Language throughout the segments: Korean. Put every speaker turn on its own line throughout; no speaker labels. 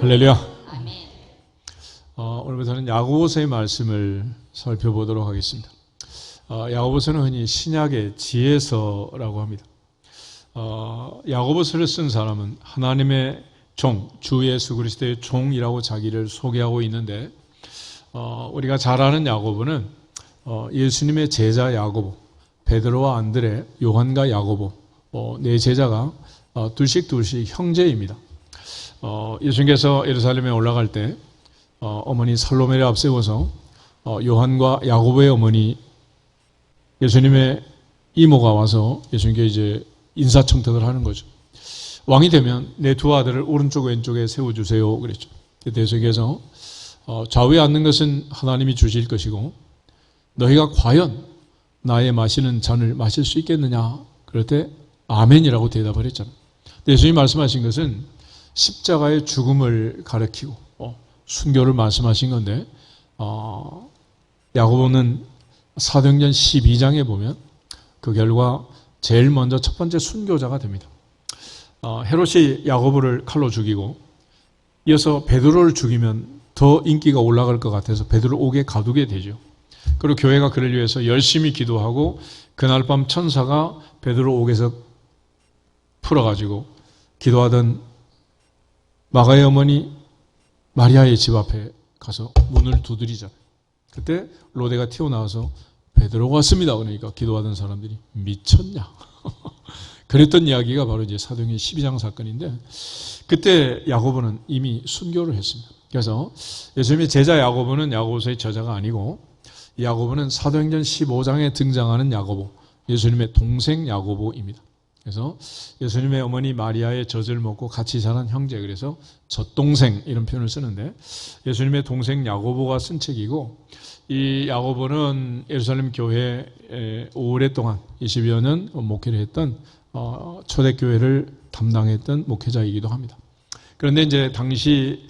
할렐루야.
아멘.
오늘부터는 야고보서의 말씀을 살펴보도록 하겠습니다. 야고보서는 흔히 신약의 지혜서라고 합니다. 야고보서를 쓴 사람은 하나님의 종, 주 예수 그리스도의 종이라고 자기를 소개하고 있는데, 우리가 잘 아는 야고보는 예수님의 제자 야고보, 베드로와 안드레, 요한과 야고보, 네 제자가 둘씩 형제입니다. 예수님께서 예루살렘에 올라갈 때 어머니 살로메를 앞세워서 요한과 야고보의 어머니 예수님의 이모가 와서 예수님께 이제 인사청탁을 하는 거죠. 왕이 되면 내 두 아들을 오른쪽 왼쪽에 세워주세요 그랬죠. 그때 예수님께서 좌우에 앉는 것은 하나님이 주실 것이고 너희가 과연 나의 마시는 잔을 마실 수 있겠느냐? 그럴 때 아멘이라고 대답을 했잖아요. 예수님이 말씀하신 것은 십자가의 죽음을 가리키고 순교를 말씀하신 건데, 야고보는 사도행전 12장에 보면 그 결과 제일 먼저 첫 번째 순교자가 됩니다. 헤롯이 야고보를 칼로 죽이고 이어서 베드로를 죽이면 더 인기가 올라갈 것 같아서 베드로 옥에 가두게 되죠. 그리고 교회가 그를 위해서 열심히 기도하고 그날 밤 천사가 베드로 옥에서 풀어가지고 기도하던 마가의 어머니 마리아의 집 앞에 가서 문을 두드리잖아요. 그때 로데가 튀어나와서 베드로가 왔습니다. 그러니까 기도하던 사람들이 미쳤냐? 그랬던 이야기가 바로 이제 사도행전 12장 사건인데, 그때 야고보는 이미 순교를 했습니다. 그래서 예수님의 제자 야고보는 야고보서의 저자가 아니고, 야고보는 사도행전 15장에 등장하는 야고보, 예수님의 동생 야고보입니다. 그래서 예수님의 어머니 마리아의 젖을 먹고 같이 자란 형제, 그래서 젖동생 이런 표현을 쓰는데, 예수님의 동생 야고보가 쓴 책이고, 이 야고보는 예루살렘 교회에 오랫동안 20여 년 목회를 했던 초대교회를 담당했던 목회자이기도 합니다. 그런데 이제 당시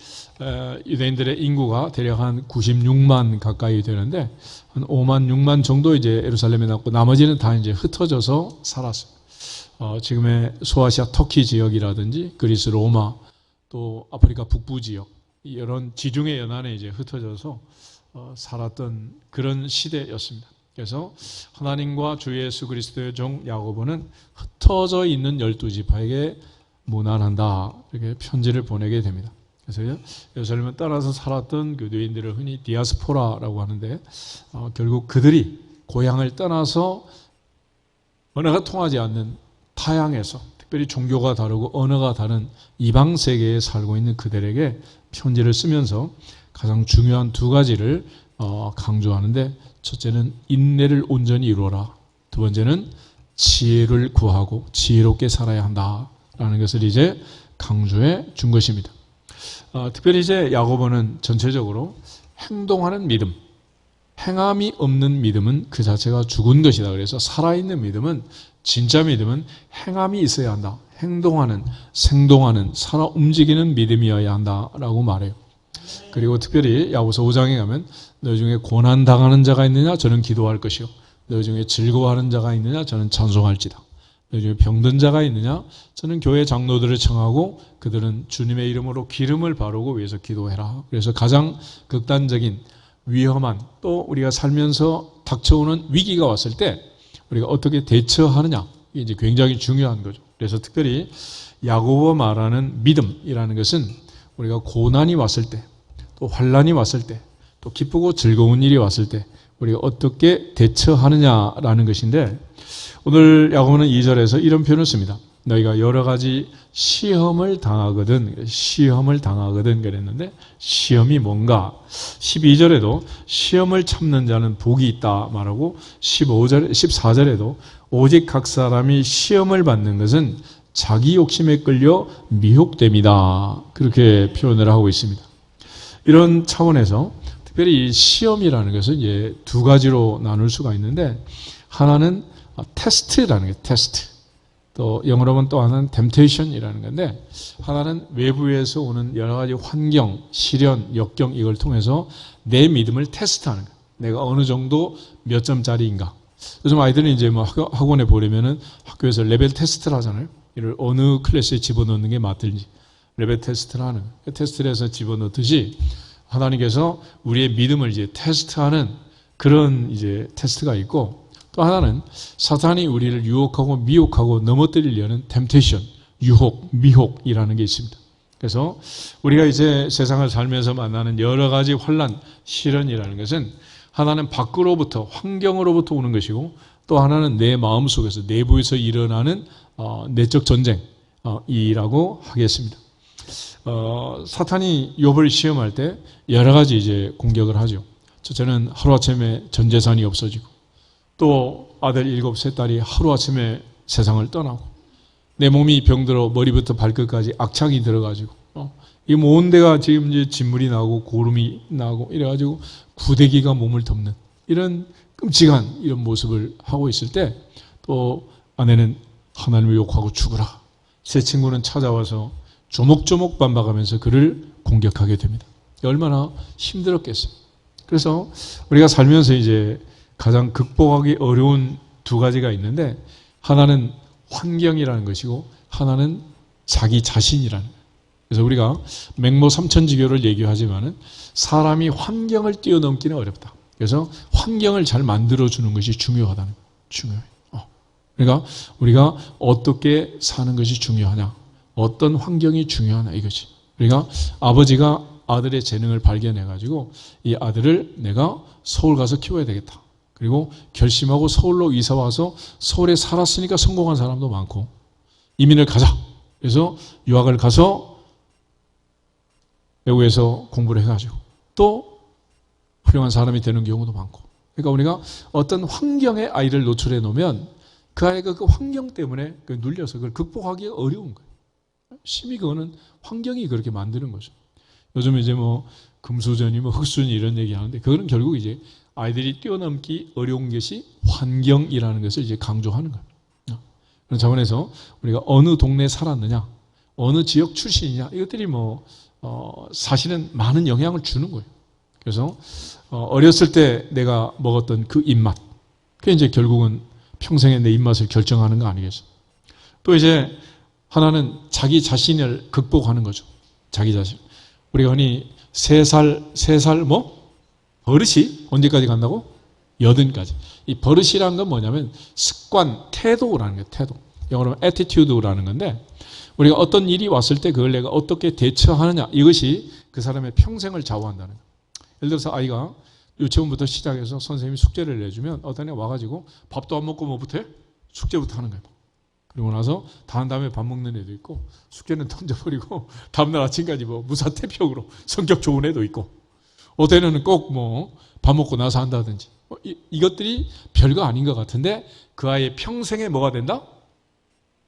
유대인들의 인구가 대략 한 96만 가까이 되는데 한 5만 6만 정도 이제 예루살렘에 남고 나머지는 다 이제 흩어져서 살았어요. 지금의 소아시아 터키 지역이라든지 그리스 로마 또 아프리카 북부 지역 이런 지중해 연안에 이제 흩어져서 살았던 그런 시대였습니다. 그래서 하나님과 주 예수 그리스도의 종 야고보는 흩어져 있는 12지파에게 무난한다 이렇게 편지를 보내게 됩니다. 그래서 예루살렘을 따라서 살았던 교도인들을 흔히 디아스포라라고 하는데, 결국 그들이 고향을 떠나서 언어가 통하지 않는 타향에서 특별히 종교가 다르고 언어가 다른 이방 세계에 살고 있는 그들에게 편지를 쓰면서 가장 중요한 두 가지를 강조하는데, 첫째는 인내를 온전히 이루어라, 두 번째는 지혜를 구하고 지혜롭게 살아야 한다라는 것을 이제 강조해 준 것입니다. 특별히 이제 야고보는 전체적으로 행동하는 믿음, 행함이 없는 믿음은 그 자체가 죽은 것이다. 그래서 살아있는 믿음은, 진짜 믿음은 행함이 있어야 한다. 행동하는, 생동하는, 살아 움직이는 믿음이어야 한다라고 말해요. 그리고 특별히 야고보서 5장에 가면 너희 중에 고난당하는 자가 있느냐? 저는 기도할 것이요. 너희 중에 즐거워하는 자가 있느냐? 저는 찬송할지다. 너희 중에 병든 자가 있느냐? 저는 교회 장로들을 청하고 그들은 주님의 이름으로 기름을 바르고 위해서 기도해라. 그래서 가장 극단적인 위험한, 또 우리가 살면서 닥쳐오는 위기가 왔을 때 우리가 어떻게 대처하느냐, 이게 이제 굉장히 중요한 거죠. 그래서 특별히 야고보가 말하는 믿음이라는 것은 우리가 고난이 왔을 때, 또 환난이 왔을 때, 또 기쁘고 즐거운 일이 왔을 때 우리가 어떻게 대처하느냐라는 것인데, 오늘 야고보는 2절에서 이런 표현을 씁니다. 너희가 여러 가지 시험을 당하거든 그랬는데, 시험이 뭔가? 12절에도 시험을 참는 자는 복이 있다 말하고, 14절에도 오직 각 사람이 시험을 받는 것은 자기 욕심에 끌려 미혹됨이다, 그렇게 표현을 하고 있습니다. 이런 차원에서 특별히 이 시험이라는 것은 이제 두 가지로 나눌 수가 있는데, 하나는 테스트라는 게 테스트, 또 영어로 보면 또 하나는 temptation이라는 건데, 하나는 외부에서 오는 여러 가지 환경, 시련, 역경, 이걸 통해서 내 믿음을 테스트하는 거예요. 내가 어느 정도 몇 점짜리인가. 요즘 아이들은 이제 뭐 학원에 보려면은 학교에서 레벨 테스트를 하잖아요. 이를 어느 클래스에 집어넣는 게 맞든지, 레벨 테스트를 하는, 테스트를 해서 집어넣듯이 하나님께서 우리의 믿음을 이제 테스트하는 그런 이제 테스트가 있고, 또 하나는 사탄이 우리를 유혹하고 미혹하고 넘어뜨리려는 템테이션, 유혹, 미혹이라는 게 있습니다. 그래서 우리가 이제 세상을 살면서 만나는 여러 가지 환난, 시련이라는 것은 하나는 밖으로부터, 환경으로부터 오는 것이고, 또 하나는 내 마음속에서, 내부에서 일어나는 내적 전쟁이라고 하겠습니다. 사탄이 욥을 시험할 때 여러 가지 이제 공격을 하죠. 첫째는 하루아침에 전 재산이 없어지고, 또 아들 7, 딸이 하루아침에 세상을 떠나고, 내 몸이 병들어 머리부터 발끝까지 악창이 들어가지고, 이 온 데가 지금 이제 진물이 나고 고름이 나고 이래가지고 구데기가 몸을 덮는 이런 끔찍한 이런 모습을 하고 있을 때, 또 아내는 하나님을 욕하고 죽으라, 새 친구는 찾아와서 조목조목 반박하면서 그를 공격하게 됩니다. 얼마나 힘들었겠어요. 그래서 우리가 살면서 이제 가장 극복하기 어려운 두 가지가 있는데, 하나는 환경이라는 것이고 하나는 자기 자신이라는 거예요. 그래서 우리가 맹모 삼천지교를 얘기하지만은 사람이 환경을 뛰어넘기는 어렵다. 그래서 환경을 잘 만들어주는 것이 중요하다는 거예요. 중요해요. 그러니까 우리가 어떻게 사는 것이 중요하냐, 어떤 환경이 중요하냐 이것이. 그러니까 아버지가 아들의 재능을 발견해가지고 이 아들을 내가 서울 가서 키워야 되겠다. 그리고 결심하고 서울로 이사 와서 서울에 살았으니까 성공한 사람도 많고, 이민을 가자. 그래서 유학을 가서 외국에서 공부를 해가지고 또 훌륭한 사람이 되는 경우도 많고. 그러니까 우리가 어떤 환경에 아이를 노출해 놓으면 그 아이가 그 환경 때문에 눌려서 그걸 극복하기가 어려운 거예요. 심히 그거는 환경이 그렇게 만드는 거죠. 요즘 이제 뭐 금수저니 뭐 흑수저니 이런 얘기 하는데, 그거는 결국 이제 아이들이 뛰어넘기 어려운 것이 환경이라는 것을 이제 강조하는 거예요. 그런 차원에서 우리가 어느 동네에 살았느냐, 어느 지역 출신이냐, 이것들이 사실은 많은 영향을 주는 거예요. 그래서 어렸을 때 내가 먹었던 그 입맛, 그게 이제 결국은 평생의 내 입맛을 결정하는 거 아니겠어요? 또 이제 하나는 자기 자신을 극복하는 거죠. 자기 자신. 우리가 흔히 3살 버릇이 언제까지 간다고? 80까지. 이 버릇이라는 건 뭐냐면 습관, 태도라는 거예요. 태도. 영어로 attitude라는 건데, 우리가 어떤 일이 왔을 때 그걸 내가 어떻게 대처하느냐, 이것이 그 사람의 평생을 좌우한다는 거예요. 예를 들어서 아이가 유치원부터 시작해서 선생님이 숙제를 내주면 어떤 애 와가지고 밥도 안 먹고 뭐부터 해? 숙제부터 하는 거예요. 그리고 나서 다 한 다음에 밥 먹는 애도 있고, 숙제는 던져버리고 다음날 아침까지 무사태평으로 성격 좋은 애도 있고, 어떤 애는 꼭 밥 먹고 나서 한다든지, 이것들이 별거 아닌 것 같은데 그 아이의 평생에 뭐가 된다?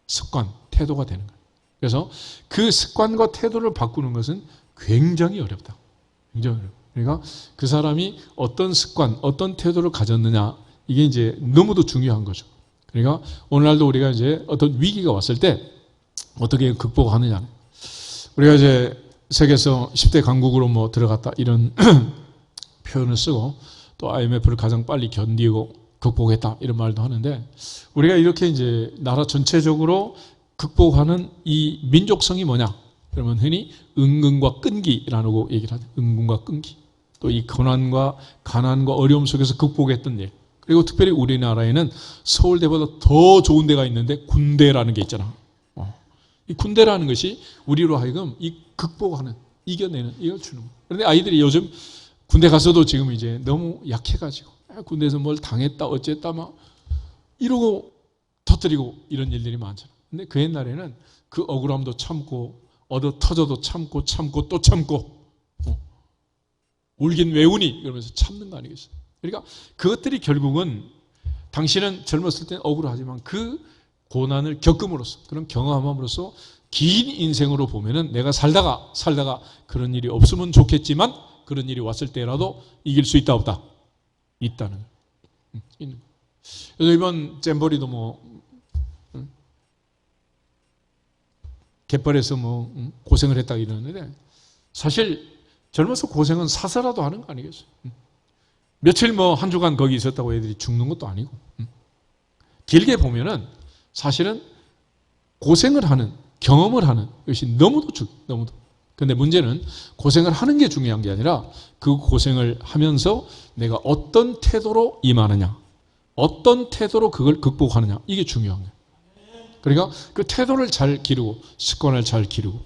습관, 태도가 되는 거예요. 그래서 그 습관과 태도를 바꾸는 것은 굉장히 어렵다. 굉장히 어렵다. 그러니까 그 사람이 어떤 습관, 어떤 태도를 가졌느냐, 이게 이제 너무도 중요한 거죠. 그러니까 오늘날도 우리가 이제 어떤 위기가 왔을 때 어떻게 극복하느냐. 우리가 이제 세계에서 10대 강국으로 들어갔다 이런 표현을 쓰고, 또 IMF를 가장 빨리 견디고 극복했다 이런 말도 하는데, 우리가 이렇게 이제 나라 전체적으로 극복하는 이 민족성이 뭐냐? 그러면 흔히 은근과 끈기라고 얘기를 하죠. 은근과 끈기. 또 이 고난과 가난과 어려움 속에서 극복했던 일. 그리고 특별히 우리나라에는 서울대보다 더 좋은 데가 있는데 군대라는 게 있잖아. 이 군대라는 것이 우리로 하여금 이 극복하는, 이겨내는, 이걸 주는 거예요. 그런데 아이들이 요즘 군대 가서도 지금 이제 너무 약해가지고 군대에서 뭘 당했다 어쨌다 막 이러고 터뜨리고 이런 일들이 많잖아. 근데 그 옛날에는 그 억울함도 참고 얻어 터져도 참고 또 참고 울긴 왜 우니 이러면서 참는 거 아니겠어요? 그러니까 그것들이 결국은 당신은 젊었을 때 억울하지만 그 고난을 겪음으로써, 그런 경험함으로써 긴 인생으로 보면은 내가 살다가 그런 일이 없으면 좋겠지만 그런 일이 왔을 때라도 이길 수 있다 없다? 있다는 거예요. 있는 거예요. 그래서 이번 잼버리도 갯벌에서 고생을 했다 이러는데, 사실 젊어서 고생은 사서라도 하는 거 아니겠어요? 며칠 한 주간 거기 있었다고 애들이 죽는 것도 아니고, 길게 보면은 사실은 고생을 하는, 경험을 하는 것이 너무도. 근데 문제는 고생을 하는 게 중요한 게 아니라 그 고생을 하면서 내가 어떤 태도로 임하느냐, 어떤 태도로 그걸 극복하느냐, 이게 중요한 거예요. 그러니까 그 태도를 잘 기르고 습관을 잘 기르고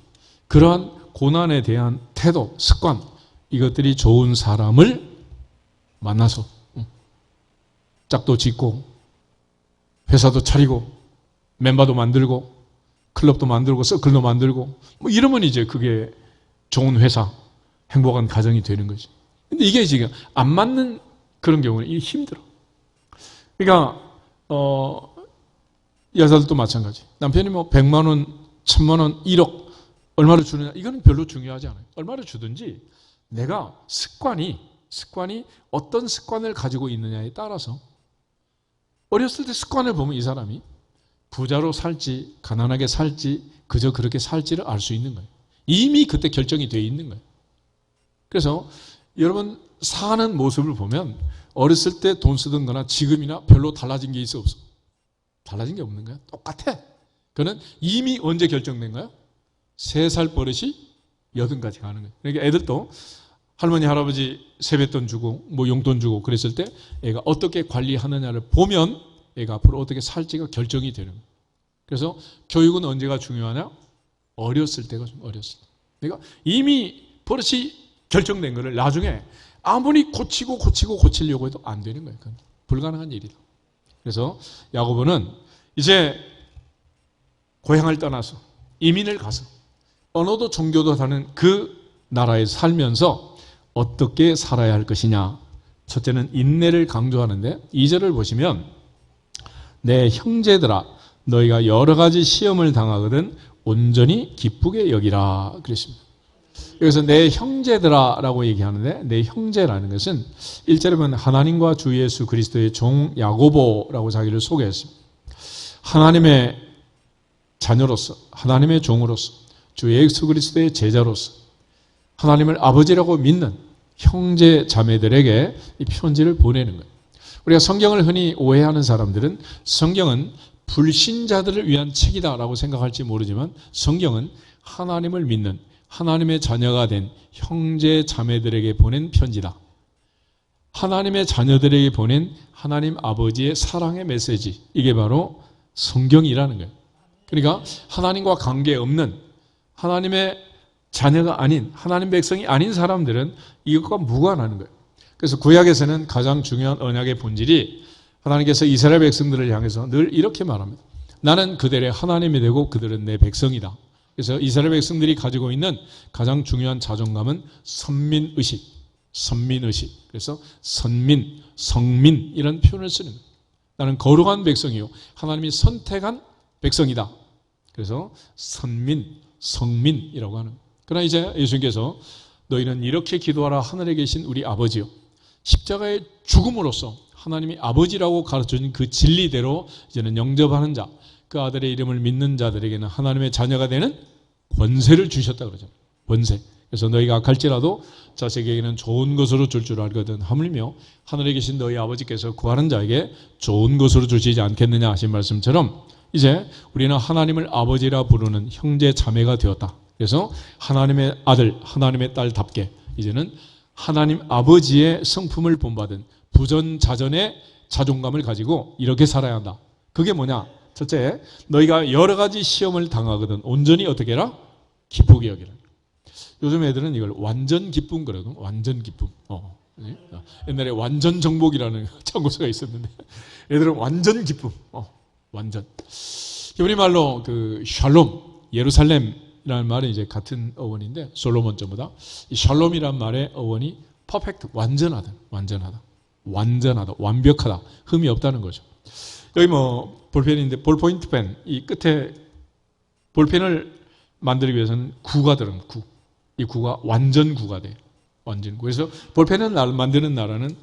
그러한 고난에 대한 태도, 습관, 이것들이 좋은 사람을 만나서 짝도 짓고 회사도 차리고 멤버도 만들고 클럽도 만들고 서클도 만들고 뭐 이러면 이제 그게 좋은 회사, 행복한 가정이 되는 거지. 근데 이게 지금 안 맞는 그런 경우는 이게 힘들어. 그러니까 여자들도 마찬가지. 남편이 뭐 100만 원, 1000만 원, 1억 얼마를 주느냐 이거는 별로 중요하지 않아요. 얼마를 주든지 내가 습관이 어떤 습관을 가지고 있느냐에 따라서 어렸을 때 습관을 보면 이 사람이 부자로 살지 가난하게 살지 그저 그렇게 살지를 알 수 있는 거예요. 이미 그때 결정이 되어 있는 거예요. 그래서 여러분 사는 모습을 보면 어렸을 때 돈 쓰던 거나 지금이나 별로 달라진 게 있어 없어? 달라진 게 없는 거야. 똑같아. 그는 이미 언제 결정된 거야? 3살 버릇이 80까지 가는 거예요. 그러니까 애들도 할머니 할아버지 세뱃돈 주고 뭐 용돈 주고 그랬을 때 애가 어떻게 관리하느냐를 보면 애가 앞으로 어떻게 살지가 결정이 되는 거예요. 그래서 교육은 언제가 중요하냐? 어렸을 때가 좀 어렸을 때. 그러니까 이미 버릇이 결정된 거를 나중에 아무리 고치려고 해도 안 되는 거예요. 그건 불가능한 일이다. 그래서 야고보는 이제 고향을 떠나서 이민을 가서 언어도 종교도 다른 그 나라에 살면서 어떻게 살아야 할 것이냐. 첫째는 인내를 강조하는데 2절을 보시면 내 형제들아 너희가 여러 가지 시험을 당하거든 온전히 기쁘게 여기라 그랬습니다. 여기서 내 형제들아 라고 얘기하는데 내 형제라는 것은 1절에 보면 하나님과 주 예수 그리스도의 종 야고보라고 자기를 소개했습니다. 하나님의 자녀로서 하나님의 종으로서 주 예수 그리스도의 제자로서 하나님을 아버지라고 믿는 형제 자매들에게 이 편지를 보내는 거예요. 우리가 성경을 흔히 오해하는 사람들은 성경은 불신자들을 위한 책이다라고 생각할지 모르지만 성경은 하나님을 믿는 하나님의 자녀가 된 형제 자매들에게 보낸 편지다. 하나님의 자녀들에게 보낸 하나님 아버지의 사랑의 메시지, 이게 바로 성경이라는 거예요. 그러니까 하나님과 관계없는 하나님의 자녀가 아닌 하나님 백성이 아닌 사람들은 이것과 무관하는 거예요. 그래서 구약에서는 가장 중요한 언약의 본질이 하나님께서 이스라엘 백성들을 향해서 늘 이렇게 말합니다. 나는 그들의 하나님이 되고 그들은 내 백성이다. 그래서 이스라엘 백성들이 가지고 있는 가장 중요한 자존감은 선민의식. 그래서 선민, 성민 이런 표현을 쓰는 거예요. 나는 거룩한 백성이요 하나님이 선택한 백성이다. 그래서 선민, 성민이라고 하는 거예요. 그러나 이제 예수님께서 너희는 이렇게 기도하라 하늘에 계신 우리 아버지요. 십자가의 죽음으로써 하나님이 아버지라고 가르쳐준 그 진리대로 이제는 영접하는 자, 그 아들의 이름을 믿는 자들에게는 하나님의 자녀가 되는 권세를 주셨다 그러죠. 권세. 그래서 너희가 악할지라도 자식에게는 좋은 것으로 줄 줄 알거든. 하물며 하늘에 계신 너희 아버지께서 구하는 자에게 좋은 것으로 주시지 않겠느냐 하신 말씀처럼 이제 우리는 하나님을 아버지라 부르는 형제 자매가 되었다. 그래서 하나님의 아들, 하나님의 딸답게 이제는 하나님 아버지의 성품을 본받은 부전자전의 자존감을 가지고 이렇게 살아야 한다. 그게 뭐냐? 첫째, 너희가 여러 가지 시험을 당하거든 온전히 어떻게 해라? 기쁘게 여기라. 요즘 애들은 이걸 완전 기쁨 그러거든. 완전 기쁨. 옛날에 완전 정복이라는 참고서가 있었는데 애들은 완전 기쁨. 완전. 우리말로 그 샬롬, 예루살렘이라는 말은 이제 같은 어원인데 솔로몬 전보다 이 샬롬이라는 말의 어원이 퍼펙트, 완전하다, 완벽하다, 흠이 없다는 거죠. 여기 뭐 볼펜인데 볼포인트 펜, 이 끝에 볼펜을 만들기 위해서는 구가 들어간 구. 이 구가 완전 구가 돼요. 완전 구. 그래서 볼펜을 만드는 나라는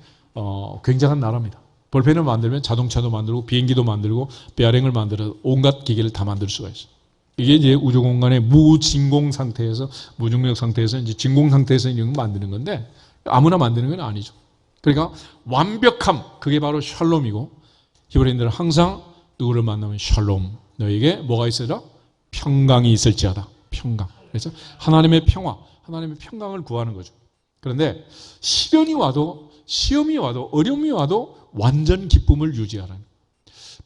굉장한 나라입니다. 볼펜을 만들면 자동차도 만들고 비행기도 만들고 베어링을 만들어 온갖 기계를 다 만들 수가 있어요. 이게 이제 우주 공간의 무진공 상태에서 무중력 상태에서 이제 진공 상태에서 이런 거 만드는 건데 아무나 만드는 건 아니죠. 그러니까 완벽함, 그게 바로 샬롬이고 히브리인들은 항상 누구를 만나면 샬롬, 너에게 뭐가 있어라? 평강이 있을지어다. 평강. 그래서 하나님의 평화, 하나님의 평강을 구하는 거죠. 그런데 시련이 와도, 시험이 와도, 어려움이 와도 완전 기쁨을 유지하라는.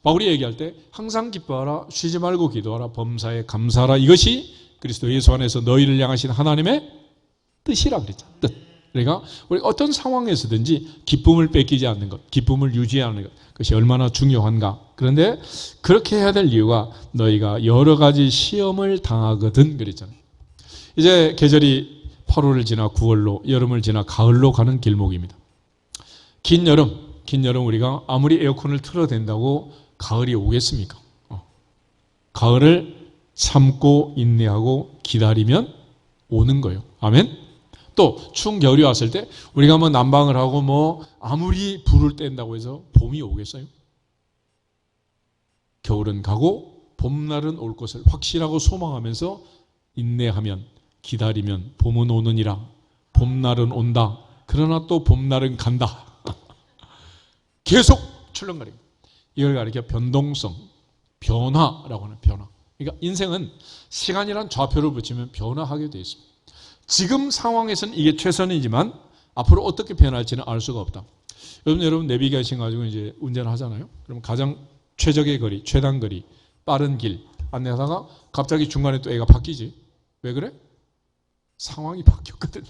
바울이 얘기할 때 항상 기뻐하라, 쉬지 말고 기도하라, 범사에 감사하라. 이것이 그리스도 예수 안에서 너희를 향하신 하나님의 뜻이라 그랬잖아. 뜻. 그러니까 우리 어떤 상황에서든지 기쁨을 뺏기지 않는 것, 기쁨을 유지하는 것, 그것이 얼마나 중요한가. 그런데 그렇게 해야 될 이유가 너희가 여러 가지 시험을 당하거든 그랬잖아요. 이제 계절이 8월을 지나 9월로, 여름을 지나 가을로 가는 길목입니다. 긴 여름 우리가 아무리 에어컨을 틀어댄다고 가을이 오겠습니까? 가을을 참고 인내하고 기다리면 오는 거예요. 아멘? 또 추운 겨울이 왔을 때 우리가 뭐 난방을 하고 뭐 아무리 불을 뗀다고 해서 봄이 오겠어요? 겨울은 가고 봄날은 올 것을 확신하고 소망하면서 인내하면, 기다리면 봄은 오느니라. 봄날은 온다. 그러나 또 봄날은 간다. 계속 출렁거립니다. 이걸 가리켜 변동성, 변화라고 하는 변화. 그러니까 인생은 시간이란 좌표를 붙이면 변화하게 되어 있습니다. 지금 상황에서는 이게 최선이지만 앞으로 어떻게 변할지는 알 수가 없다. 여러분 내비게이션 가지고 이제 운전을 하잖아요. 그럼 가장 최적의 거리, 최단거리, 빠른 길 안내하다가 갑자기 중간에 또 애가 바뀌지. 왜 그래? 상황이 바뀌었거든.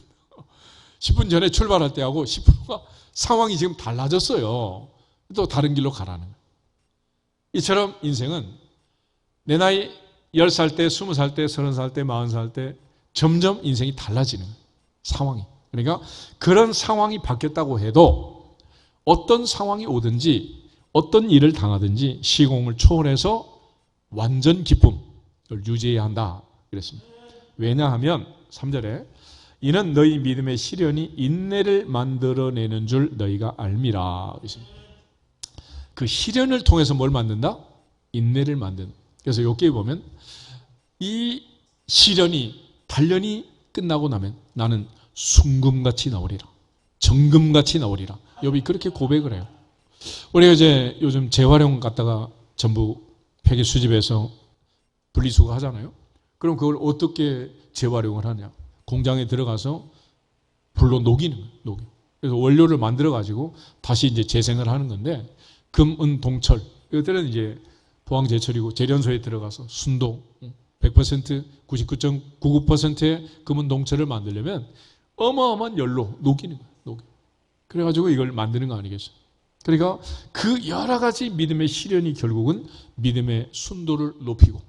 10분 전에 출발할 때하고 10분 후가 상황이 지금 달라졌어요. 또 다른 길로 가라는 거예요. 이처럼 인생은 내 나이 10살 때, 20살 때, 30살 때, 40살 때 점점 인생이 달라지는 거예요. 상황이. 그러니까 그런 상황이 바뀌었다고 해도 어떤 상황이 오든지 어떤 일을 당하든지 시공을 초월해서 완전 기쁨을 유지해야 한다 그랬습니다. 왜냐하면 3절에 이는 너희 믿음의 시련이 인내를 만들어내는 줄 너희가 알미라 그랬습니다. 그 시련을 통해서 뭘 만든다? 인내를 만드는. 그래서 욥기에 보면 이 시련이 단련이 끝나고 나면 나는 순금같이 나오리라. 정금같이 나오리라. 욥이 그렇게 고백을 해요. 우리가 이제 요즘 재활용 갖다가 전부 폐기 수집해서 분리수거 하잖아요. 그럼 그걸 어떻게 재활용을 하냐? 공장에 들어가서 불로 녹이는 거예요. 녹여. 그래서 원료를 만들어 가지고 다시 이제 재생을 하는 건데 금, 은, 동철 이것들은 이제 포항제철이고 재련소에 들어가서 순도 100% 99.99%의 금은 동철을 만들려면 어마어마한 열로 녹이는 거예요. 녹여. 그래가지고 이걸 만드는 거 아니겠어요? 그러니까 그 여러 가지 믿음의 시련이 결국은 믿음의 순도를 높이고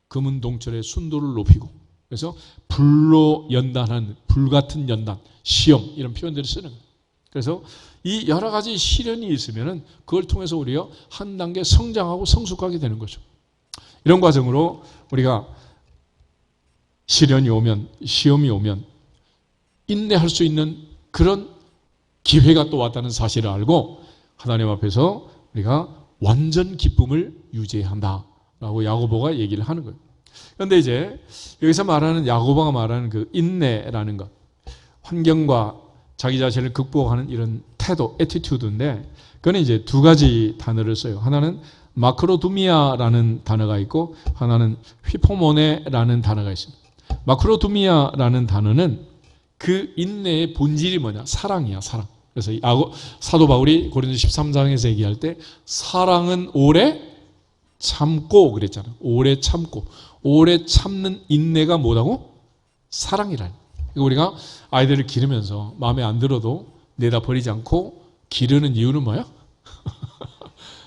금은 동철의 순도를 높이고 그래서 불로 연단한 불같은 연단, 시험 이런 표현들을 쓰는 거예요. 그래서 이 여러 가지 시련이 있으면 그걸 통해서 우리가 한 단계 성장하고 성숙하게 되는 거죠. 이런 과정으로 우리가 시련이 오면, 시험이 오면 인내할 수 있는 그런 기회가 또 왔다는 사실을 알고 하나님 앞에서 우리가 완전 기쁨을 유지해야 한다라고 야고보가 얘기를 하는 거예요. 그런데 이제 여기서 말하는 야고보가 말하는 그 인내라는 것, 환경과 자기 자신을 극복하는 이런 태도, 애티튜드인데 그건 이제 두 가지 단어를 써요. 하나는 마크로두미아라는 단어가 있고 하나는 휘포모네라는 단어가 있습니다. 마크로두미아라는 단어는 그 인내의 본질이 뭐냐? 사랑이야, 사랑. 그래서 사도 바울이 고린도 13장에서 얘기할 때 사랑은 오래 참고 그랬잖아요. 오래 참고. 오래 참는 인내가 뭐라고? 사랑이라. 우리가 아이들을 기르면서 마음에 안 들어도 내다 버리지 않고 기르는 이유는 뭐야?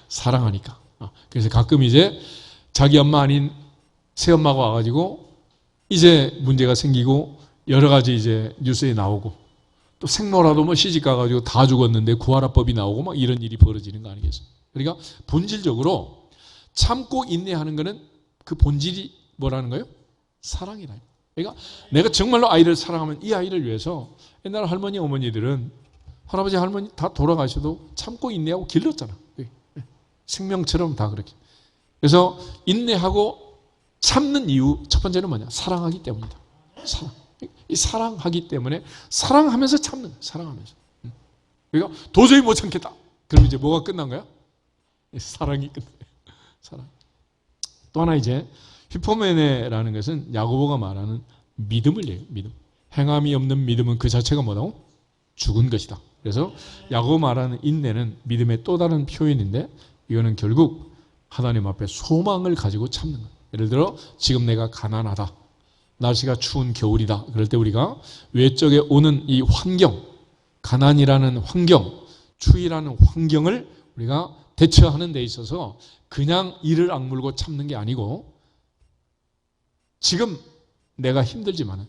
사랑하니까. 그래서 가끔 이제 자기 엄마 아닌 새엄마가 와가지고 이제 문제가 생기고 여러 가지 이제 뉴스에 나오고 또 생모라도 뭐 시집 가가지고 다 죽었는데 구하라법이 나오고 막 이런 일이 벌어지는 거 아니겠어요? 그러니까 본질적으로 참고 인내하는 거는 그 본질이 뭐라는 거예요? 사랑이라. 그러니까 내가 정말로 아이를 사랑하면 이 아이를 위해서 옛날 할머니 어머니들은 할아버지 할머니 다 돌아가셔도 참고 인내하고 길렀잖아. 생명처럼 다 그렇게. 그래서 인내하고 참는 이유 첫 번째는 뭐냐? 사랑하기 때문이다. 사랑. 이 사랑하기 때문에 사랑하면서 참는 거야. 사랑하면서. 그러니까 도저히 못 참겠다. 그럼 이제 뭐가 끝난 거야? 사랑이 끝나요. 사랑. 또 하나 이제 히포메네라는 것은 야고보가 말하는 믿음을 얘기해요. 믿음. 행함이 없는 믿음은 그 자체가 뭐라고? 죽은 것이다. 그래서 야고보 말하는 인내는 믿음의 또 다른 표현인데 이거는 결국 하나님 앞에 소망을 가지고 참는 거예요. 예를 들어 지금 내가 가난하다. 날씨가 추운 겨울이다. 그럴 때 우리가 외적에 오는 이 환경, 가난이라는 환경, 추위라는 환경을 우리가 대처하는 데 있어서 그냥 이를 악물고 참는 게 아니고 지금 내가 힘들지만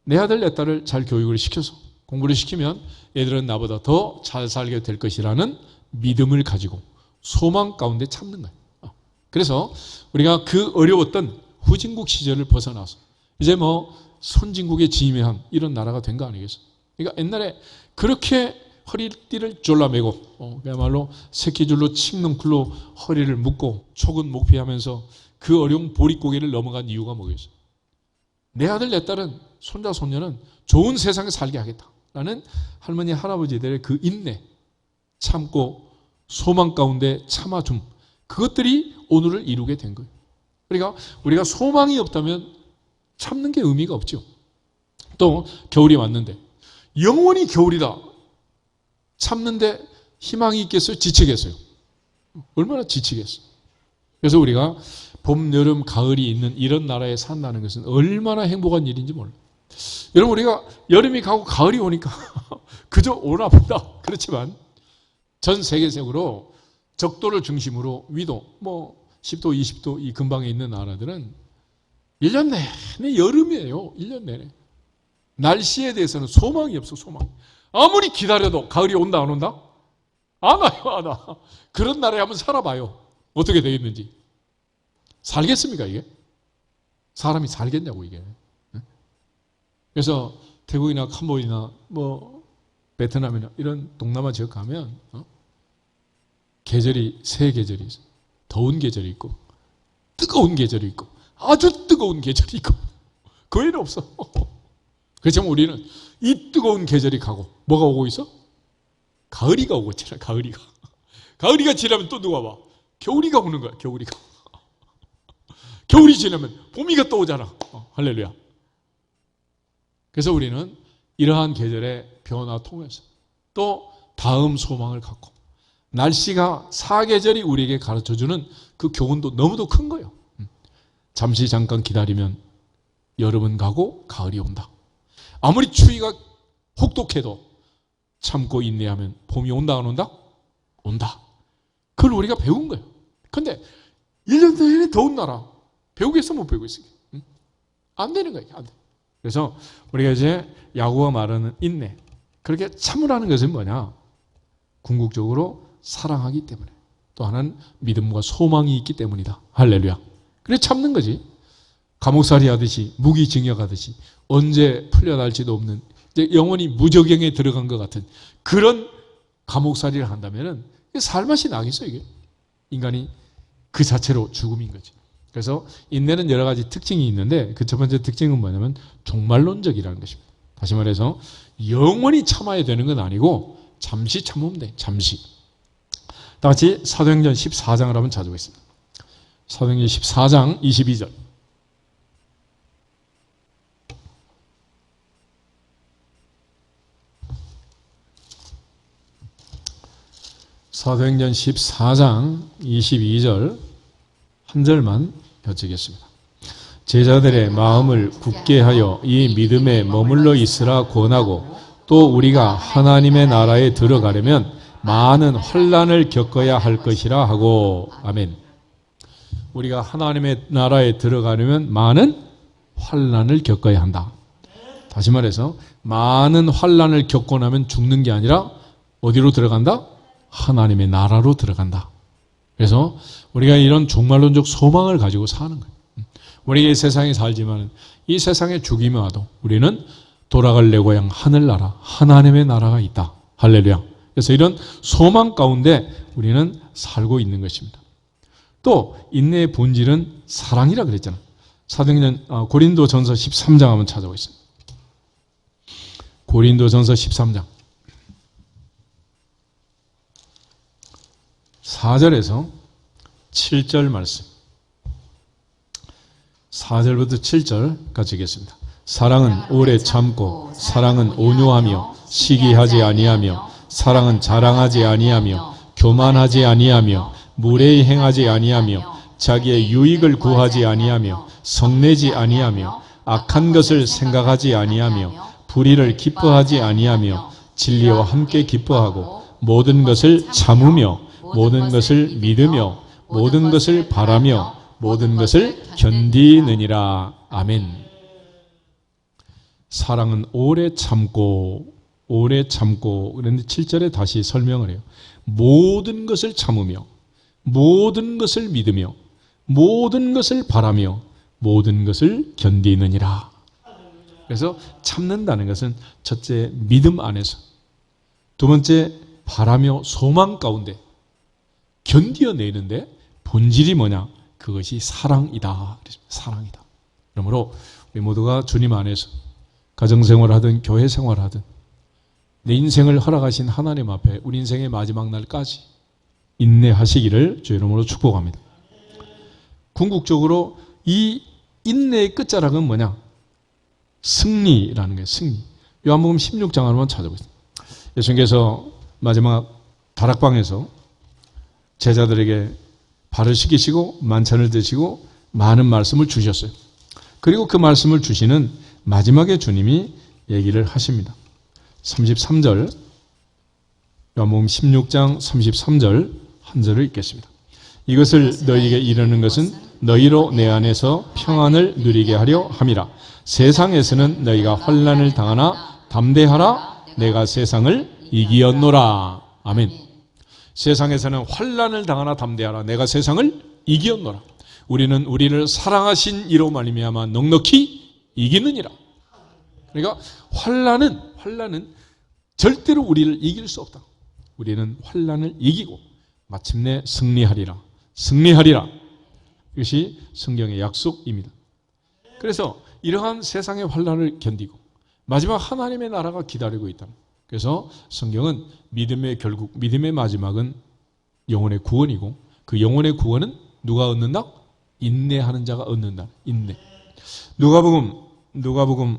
내 아들 내 딸을 잘 교육을 시켜서 공부를 시키면 애들은 나보다 더 잘 살게 될 것이라는 믿음을 가지고 소망 가운데 참는 거예요. 그래서 우리가 그 어려웠던 후진국 시절을 벗어나서 이제 뭐 선진국에 진임한 이런 나라가 된 거 아니겠어요? 그러니까 옛날에 그렇게 허리띠를 졸라매고 그야말로 새끼줄로 칡넝쿨로 허리를 묶고 촉은 목피하면서 그 어려운 보릿고개를 넘어간 이유가 뭐겠어요? 내 아들 내 딸은 손자 손녀는 좋은 세상에 살게 하겠다라는 할머니 할아버지들의 그 인내, 참고 소망 가운데 참아줌, 그것들이 오늘을 이루게 된 거예요. 그러니까 우리가 소망이 없다면 참는 게 의미가 없죠. 또 겨울이 왔는데 영원히 겨울이다. 참는데 희망이 있겠어요? 지치겠어요? 얼마나 지치겠어요? 그래서 우리가 봄, 여름, 가을이 있는 이런 나라에 산다는 것은 얼마나 행복한 일인지 몰라요. 여러분 우리가 여름이 가고 가을이 오니까 그저 오나 보다. 그렇지만 전 세계적으로 적도를 중심으로 위도 뭐 10도, 20도 이 근방에 있는 나라들은 1년 내내 여름이에요. 1년 내내. 날씨에 대해서는 소망이 없어. 소망. 아무리 기다려도 가을이 온다 안 온다? 안 와요. 안 와. 그런 나라에 한번 살아봐요. 어떻게 되겠는지. 살겠습니까 이게? 사람이 살겠냐고 이게. 그래서 태국이나 캄보디아나 뭐 베트남이나 이런 동남아 지역 가면 계절이 세 계절이 있어요. 더운 계절이 있고 뜨거운 계절이 있고 아주 뜨거운 계절이 있고 그 외에는 없어. 그렇지만 우리는 이 뜨거운 계절이 가고 뭐가 오고 있어? 가을이가 오고 있잖아. 가을이가. 가을이가 지나면 또 누가 와? 겨울이가 오는 거야. 겨울이가. 겨울이 지나면 봄이가 또 오잖아. 할렐루야. 그래서 우리는 이러한 계절의 변화 통해서 또 다음 소망을 갖고 날씨가 사계절이 우리에게 가르쳐주는 그 교훈도 너무도 큰 거예요. 잠시 잠깐 기다리면 여름은 가고 가을이 온다. 아무리 추위가 혹독해도 참고 인내하면 봄이 온다 안 온다? 온다. 그걸 우리가 배운 거예요. 근데 1년 내내 더운 나라 배우겠어 못 배우고 있어요. 안 되는 거예요. 안 돼. 그래서 우리가 이제 야고보가 말하는 인내, 그렇게 참으라는 것은 뭐냐? 궁극적으로 사랑하기 때문에, 또 하나는 믿음과 소망이 있기 때문이다. 할렐루야. 그래 참는 거지. 감옥살이 하듯이 무기징역하듯이 언제 풀려날지도 없는 이제 영원히 무적경에 들어간 것 같은 그런 감옥살이를 한다면은 살맛이 나겠어 이게? 인간이 그 자체로 죽음인 거지. 그래서 인내는 여러 가지 특징이 있는데 그 첫 번째 특징은 뭐냐면 종말론적이라는 것입니다. 다시 말해서 영원히 참아야 되는 건 아니고 잠시 참으면 돼. 잠시. 다 같이 사도행전 14장을 한번 찾아보겠습니다. 사도행전 14장 22절. 사도행전 14장 22절 한 절만 여쭙겠습니다. 제자들의 마음을 굳게 하여 이 믿음에 머물러 있으라 권하고 또 우리가 하나님의 나라에 들어가려면 많은 환난을 겪어야 할 것이라 하고. 아멘. 우리가 하나님의 나라에 들어가려면 많은 환난을 겪어야 한다. 다시 말해서 많은 환난을 겪고 나면 죽는 게 아니라 어디로 들어간다? 하나님의 나라로 들어간다. 그래서 우리가 이런 종말론적 소망을 가지고 사는 거예요. 우리가 이 세상에 살지만 이 세상에 죽임이 와도 우리는 돌아갈 내 고향 하늘나라 하나님의 나라가 있다. 할렐루야. 그래서 이런 소망 가운데 우리는 살고 있는 것입니다. 또 인내의 본질은 사랑이라 그랬잖아. 사도행전 고린도전서 13장 한번 찾아보겠습니다. 고린도전서 13장 4절에서 7절 말씀. 4절부터 7절 같이 읽겠습니다. 사랑은 오래 참고 사랑은 온유하며 시기하지 아니하며 사랑은 자랑하지 아니하며 교만하지 아니하며 무례히 행하지 아니하며 자기의 유익을 구하지 아니하며 성내지 아니하며 악한 것을 생각하지 아니하며 불의를 기뻐하지 아니하며 진리와 함께 기뻐하고 모든 것을 참으며 모든 것을 믿으며 모든 것을 바라며 모든 것을 견디느니라. 아멘. 사랑은 오래 참고 그런데 7절에 다시 설명을 해요. 모든 것을 참으며 모든 것을 믿으며 모든 것을 바라며 모든 것을 견디느니라. 그래서 참는다는 것은 첫째 믿음 안에서, 두 번째 바라며 소망 가운데 견디어내는데 본질이 뭐냐? 그것이 사랑이다. 사랑이다. 그러므로 우리 모두가 주님 안에서 가정생활하든 교회생활하든 내 인생을 허락하신 하나님 앞에 우리 인생의 마지막 날까지 인내하시기를 주의 이름으로 축복합니다. 궁극적으로 이 인내의 끝자락은 뭐냐? 승리라는 거예요. 승리. 요한복음 16장 한번 찾아보세요. 예수님께서 마지막 다락방에서 제자들에게 발을 씻기시고 만찬을 드시고 많은 말씀을 주셨어요. 그리고 그 말씀을 주시는 마지막에 주님이 얘기를 하십니다. 33절, 요한복음 16장 33절 한 절을 읽겠습니다. 이것을 너희에게 이르는 것은 너희로 내 안에서 평안을 누리게 하려 함이라. 세상에서는 너희가 환난을 당하나 담대하라. 내가 세상을 이기었노라. 아멘. 세상에서는 환난을 당하나 담대하라. 내가 세상을 이기었노라. 우리는 우리를 사랑하신 이로 말미암아 넉넉히 이기느니라. 그러니까 환난은 절대로 우리를 이길 수 없다. 우리는 환난을 이기고 마침내 승리하리라. 이것이 성경의 약속입니다. 그래서 이러한 세상의 환난을 견디고 마지막 하나님의 나라가 기다리고 있다. 그래서 성경은 믿음의 결국, 믿음의 마지막은 영혼의 구원이고 그 영혼의 구원은 누가 얻는다? 인내하는 자가 얻는다. 인내. 누가복음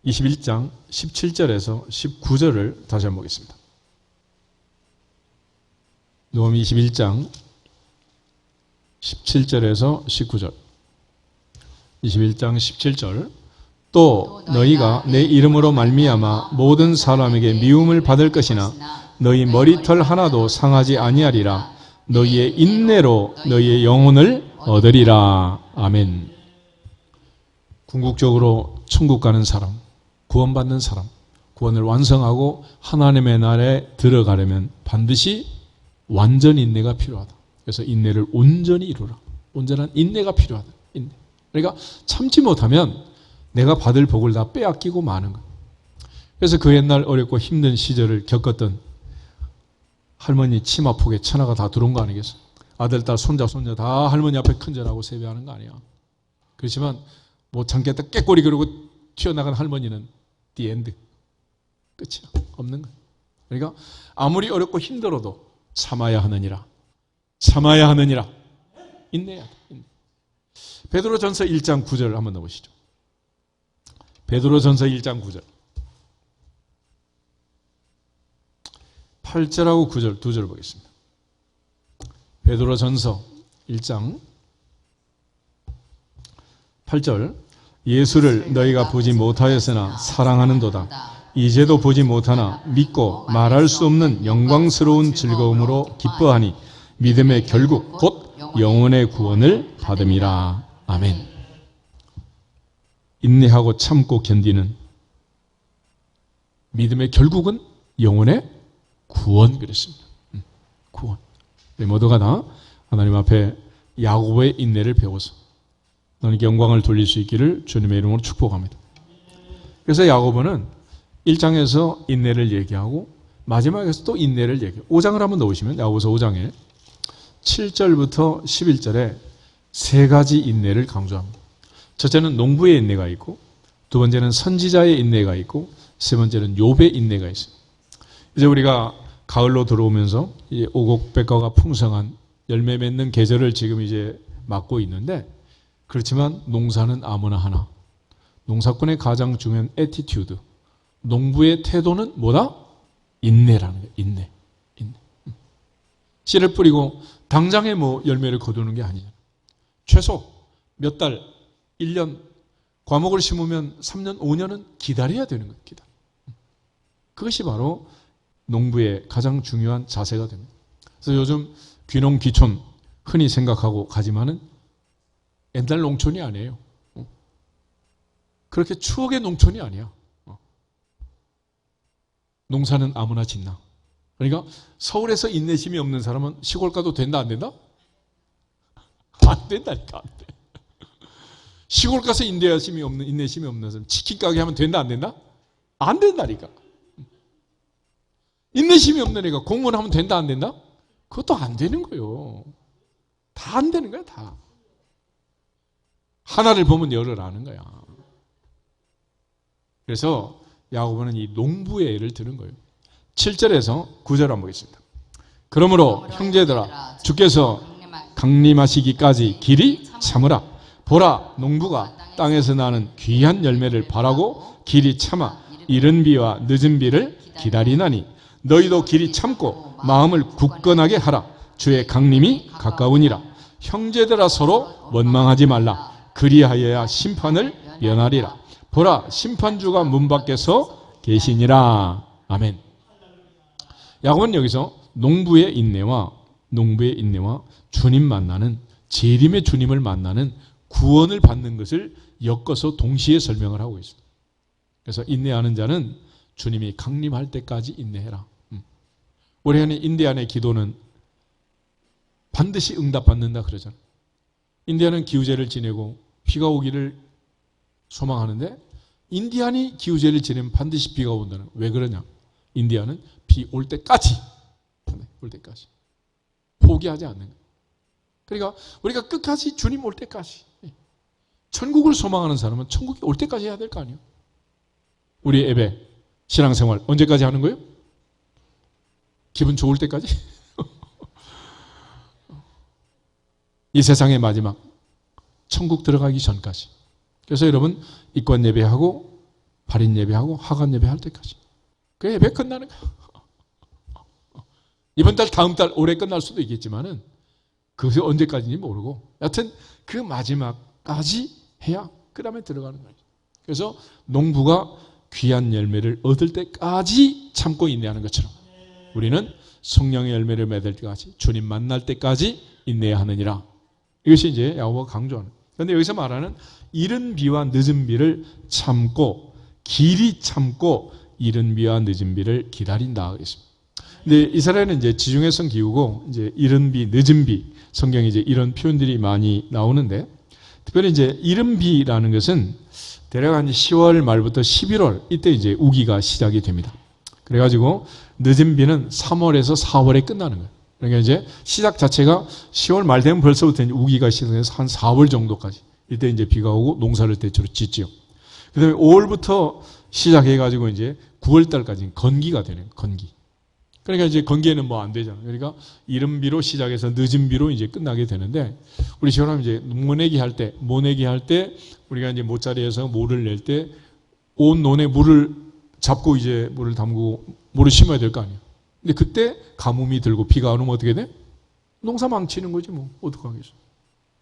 21장 17절에서 19절을 다시 한번 보겠습니다. 누가복음 21장 17절에서 19절. 21장 17절. 또 너희가 내 이름으로 말미암아 모든 사람에게 미움을 받을 것이나 너희 머리털 하나도 상하지 아니하리라. 너희의 인내로 너희의 영혼을 얻으리라. 아멘. 궁극적으로 천국 가는 사람, 구원받는 사람, 구원을 완성하고 하나님의 나라에 들어가려면 반드시 완전 인내가 필요하다. 그래서 인내를 온전히 이루라. 온전한 인내가 필요하다. 인내. 그러니까 참지 못하면 내가 받을 복을 다 빼앗기고 마는 거예요. 그래서 그 옛날 어렵고 힘든 시절을 겪었던 할머니 치마폭에 천하가 다 들어온 거 아니겠어요? 아들, 딸, 손자, 손녀 다 할머니 앞에 큰절하고 세배하는 거 아니야. 그렇지만 못 참겠다 깨꼬리 그러고 튀어나간 할머니는 the end. 끝이야. 없는 거예요. 그러니까 아무리 어렵고 힘들어도 참아야 하느니라. 인내해야 돼. 인내. 베드로전서 1장 9절 한번 넣어보시죠. 베드로전서 1장 9절. 8절하고 9절 두 절 보겠습니다. 베드로전서 1장 8절. 예수를 너희가 보지 못하였으나 사랑하는도다. 이제도 보지 못하나 믿고 말할 수 없는 영광스러운 즐거움으로 기뻐하니 믿음의 결국 곧 영혼의 구원을 받음이라. 아멘. 인내하고 참고 견디는 믿음의 결국은 영혼의 구원. 그랬습니다. 구원. 우리 모두가 다 하나님 앞에 야곱의 인내를 배워서 너에게 영광을 돌릴 수 있기를 주님의 이름으로 축복합니다. 그래서 야고보는 1장에서 인내를 얘기하고 마지막에서 또 인내를 얘기해요. 5장을 한번 넣으시면 야고보서 5장에 7절부터 11절에 세 가지 인내를 강조합니다. 첫째는 농부의 인내가 있고, 두 번째는 선지자의 인내가 있고, 세 번째는 욥의 인내가 있어요. 이제 우리가 가을로 들어오면서 이제 오곡백과가 풍성한 열매 맺는 계절을 지금 이제 맡고 있는데, 그렇지만 농사는 아무나 하나. 농사꾼의 가장 중요한 애티튜드, 농부의 태도는 뭐다? 인내라는 거예요. 인내. 씨를 뿌리고 당장에 뭐 열매를 거두는 게 아니잖아요. 최소 몇 달, 1년, 과목을 심으면 3년, 5년은 기다려야 되는 거예요. 그것이 바로 농부의 가장 중요한 자세가 됩니다. 그래서 요즘 귀농, 귀촌 흔히 생각하고 가지만은 옛날 농촌이 아니에요. 그렇게 추억의 농촌이 아니야. 농사는 아무나 짓나. 그러니까 서울에서 인내심이 없는 사람은 시골 가도 된다, 안 된다? 안 된다니까, 안 돼. 시골 가서 인내심이 없는 사람, 치킨 가게 하면 된다, 안 된다? 안 된다니까. 인내심이 없는 애가 공무원 하면 된다, 안 된다? 그것도 안 되는 거예요. 다 안 되는 거야, 다. 하나를 보면 열을 아는 거야. 그래서 야고보는 이 농부의 예를 드는 거예요. 7절에서 9절 한번 보겠습니다. 그러므로 형제들아, 주께서 강림하시기까지 길이 참으라. 보라, 농부가 땅에서 나는 귀한 열매를 바라고 길이 참아 이른 비와 늦은 비를 기다리나니 너희도 길이 참고 마음을 굳건하게 하라. 주의 강림이 가까우니라. 형제들아, 서로 원망하지 말라. 그리하여야 심판을 면하리라. 보라, 심판주가 문 밖에서 계시니라. 아멘. 야고보는 여기서 농부의 인내와 주님 만나는, 재림의 주님을 만나는 구원을 받는 것을 엮어서 동시에 설명을 하고 있습니다. 그래서 인내하는 자는 주님이 강림할 때까지 인내해라. 우리 인디안의 기도는 반드시 응답받는다 그러잖아요. 인디안은 기후제를 지내고 비가 오기를 소망하는데, 인디안이 기후제를 지내면 반드시 비가 온다는. 왜 그러냐? 인디안은 비 올 때까지 포기하지 않는 거예요. 그러니까 우리가 끝까지 주님 올 때까지, 천국을 소망하는 사람은 천국이 올 때까지 해야 될 거 아니에요. 우리 예배, 신앙생활 언제까지 하는 거예요? 기분 좋을 때까지? 이 세상의 마지막, 천국 들어가기 전까지. 그래서 여러분, 입관 예배하고 발인 예배하고 하관 예배할 때까지. 그 예배 끝나는 거예요. 이번 달, 다음 달, 올해 끝날 수도 있겠지만은 그것이 언제까지인지 모르고, 여하튼 그 마지막까지 해야 그 다음에 들어가는 거예요. 그래서 농부가 귀한 열매를 얻을 때까지 참고 인내하는 것처럼 우리는 성령의 열매를 맺을 때까지, 주님 만날 때까지 인내해야 하느니라. 이것이 이제 야고보가 강조하는. 그런데 여기서 말하는 이른 비와 늦은 비를 참고, 길이 참고 이른 비와 늦은 비를 기다린다 하겠습니다. 근데 이스라엘은 이제 지중해성 기후고, 이제 이른 비, 늦은 비, 성경에 이제 이런 표현들이 많이 나오는데, 특별히 이제 이른 비라는 것은 대략 한 10월 말부터 11월, 이때 이제 우기가 시작이 됩니다. 그래가지고 늦은 비는 3월에서 4월에 끝나는 거예요. 그러니까 이제 시작 자체가 10월 말 되면 벌써부터 이제 우기가 시작해서 한 4월 정도까지, 이때 이제 비가 오고 농사를 대체로 짓지요. 그 다음에 5월부터 시작해가지고 이제 9월 달까지 건기가 되는, 건기. 그러니까 이제 건기에는 뭐 안 되잖아요. 그러니까 이른 비로 시작해서 늦은 비로 이제 끝나게 되는데, 우리 시원하면 이제 모내기 할 때, 우리가 이제 모짜리에서 모를 낼 때 온 논에 물을 잡고 이제 물을 담고 물을 심어야 될 거 아니에요. 근데 그때 가뭄이 들고 비가 안 오면 어떻게 돼? 농사 망치는 거지 뭐. 어떡하겠어.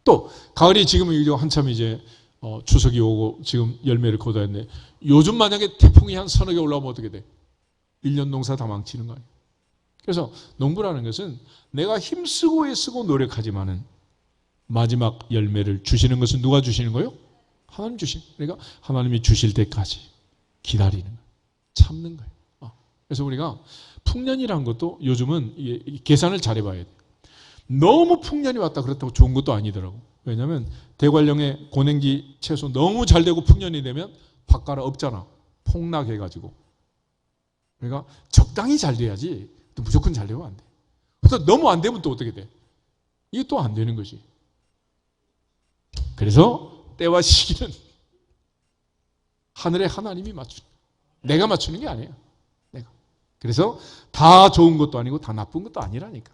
또 가을이 지금 한참 이제 추석이 오고 지금 열매를 거둬야 했는데, 요즘 만약에 태풍이 한 서너 개 올라오면 어떻게 돼? 1년 농사 다 망치는 거 아니에요. 그래서 농부라는 것은 내가 힘쓰고 애쓰고 노력하지만은 마지막 열매를 주시는 것은 누가 주시는 거예요? 하나님 주시는 거예요. 그러니까 하나님이 주실 때까지 기다리는 거예요. 참는 거예요. 그래서 우리가 풍년이라는 것도 요즘은 계산을 잘 해봐야 돼요. 너무 풍년이 왔다 그렇다고 좋은 것도 아니더라고. 왜냐하면 대관령의 고냉지 채소 너무 잘 되고 풍년이 되면 밭가라 없잖아. 폭락해가지고. 그러니까 적당히 잘 돼야지 또 무조건 잘 되면 안 돼. 그래서 너무 안 되면 또 어떻게 돼? 이게 또 안 되는 거지. 그래서 때와 시기는 하늘의 하나님이 맞추는 거야. 내가 맞추는 게 아니에요. 내가. 그래서 다 좋은 것도 아니고 다 나쁜 것도 아니라니까.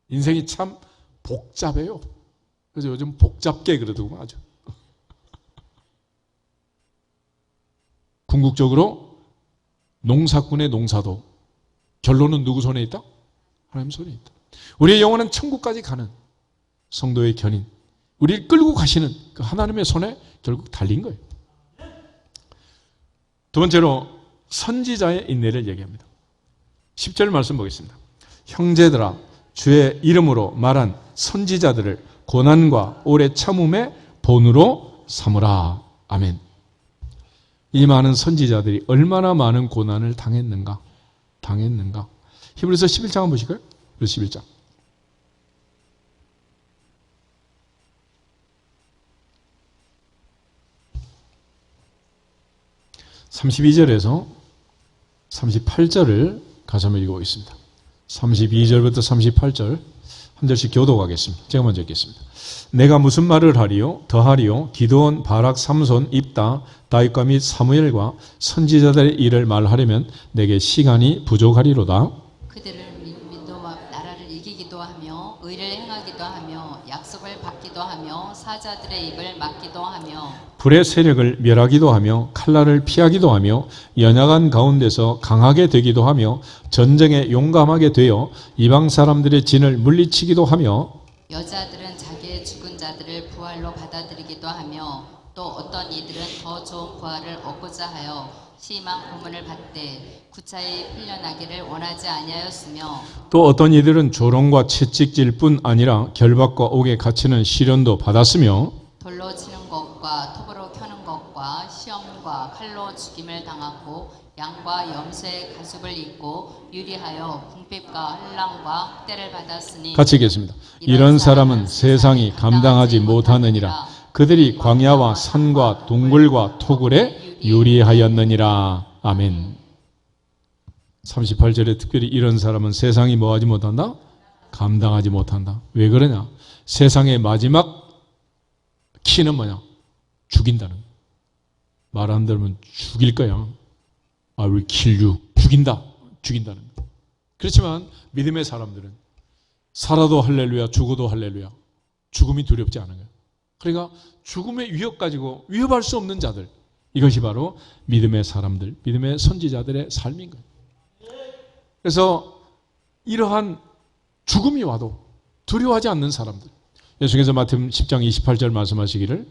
인생이 참 복잡해요. 그래서 요즘 복잡게 그러더구만 아주. 궁극적으로 농사꾼의 농사도 결론은 누구 손에 있다? 하나님 손에 있다. 우리의 영혼은 천국까지 가는 성도의 견인, 우리를 끌고 가시는 그 하나님의 손에 결국 달린 거예요. 두 번째로 선지자의 인내를 얘기합니다. 10절 말씀 보겠습니다. 형제들아, 주의 이름으로 말한 선지자들을 고난과 오래 참음의 본으로 삼으라. 아멘. 이 많은 선지자들이 얼마나 많은 고난을 당했는가? 히브리서 11장 한번 보실까요? 히브리서 11장. 32절에서 38절을 가서 한번 읽어보겠습니다. 32절부터 38절 한 절씩 교독하겠습니다. 제가 먼저 읽겠습니다. 내가 무슨 말을 하리요? 더하리요? 기드온, 바락, 삼손, 입다, 다윗과 및 사무엘과 선지자들의 일을 말하려면 내게 시간이 부족하리로다.
그들을 믿고 나라를 이기기도 하며 의를 행하기도 하며 약속을 받기도 하며 사자들의 입을 막기도 하며
불의 세력을 멸하기도 하며 칼날을 피하기도 하며 연약한 가운데서 강하게 되기도 하며 전쟁에 용감하게 되어 이방 사람들의 진을 물리치기도 하며
여자들은 자기의 죽은 자들을 부활로 받아들이기도 하며 또 어떤 이들은 더 좋은 부활을 얻고자 하여 심한 고문을 받되 구차히 풀려나기를 원하지 아니하였으며
또 어떤 이들은 조롱과 채찍질 뿐 아니라 결박과 옥에 갇히는 시련도 받았으며
돌로 치는 것과 톱으로 켜는 것과 시험과 칼로 죽임을 당하고 양과 염소의 가죽을 입고 유리하여 궁핍과 혼란과 학대를 받았으니
같이 읽겠습니다. 이런 사람은 세상이 감당하지 못하느니라. 그들이 광야와 산과 동굴과 토굴에 유리하였느니라. 아멘. 38절에 특별히 이런 사람은 세상이 뭐하지 못한다? 감당하지 못한다. 왜 그러냐? 세상의 마지막 키는 뭐냐? 죽인다는 거야. 말 안 들으면 죽일 거야. I will kill you. 죽인다는 거야. 그렇지만 믿음의 사람들은 살아도 할렐루야, 죽어도 할렐루야. 죽음이 두렵지 않은 거야. 그러니까 죽음의 위협 가지고 위협할 수 없는 자들, 이것이 바로 믿음의 사람들, 믿음의 선지자들의 삶인 거예요. 그래서 이러한 죽음이 와도 두려워하지 않는 사람들, 예수께서 마태복음 10장 28절 말씀하시기를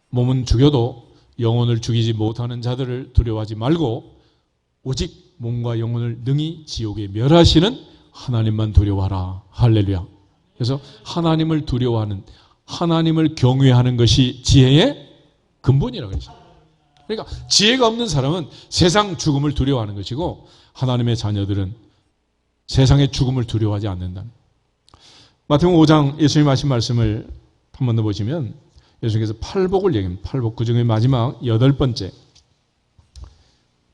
몸은 죽여도 영혼을 죽이지 못하는 자들을 두려워하지 말고 오직 몸과 영혼을 능히 지옥에 멸하시는 하나님만 두려워하라. 할렐루야. 그래서 하나님을 두려워하는, 하나님을 경외하는 것이 지혜의 근본이라고 했어요. 그러니까 지혜가 없는 사람은 세상 죽음을 두려워하는 것이고 하나님의 자녀들은 세상의 죽음을 두려워하지 않는다는. 마태복음 5장 예수님 하신 말씀을 한 번 더 보시면 예수님께서 팔복을 얘기합니다. 팔복, 그 중에 마지막 8번째,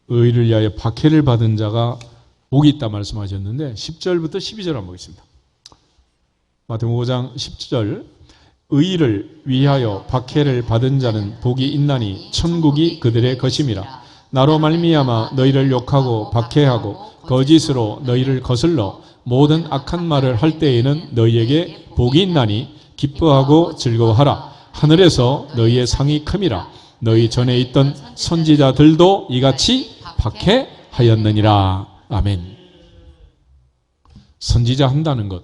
의를 위하여 박해를 받은 자가 복이 있다 말씀하셨는데 10절부터 12절 한번 보겠습니다. 마태복음 5장 10절, 의를 위하여 박해를 받은 자는 복이 있나니 천국이 그들의 것임이라. 나로 말미암아 너희를 욕하고 박해하고 거짓으로 너희를 거슬러 모든 악한 말을 할 때에는 너희에게 복이 있나니 기뻐하고 즐거워하라. 하늘에서 너희의 상이 큼이라. 너희 전에 있던 선지자들도 이같이 박해하였느니라. 아멘. 선지자 한다는 것,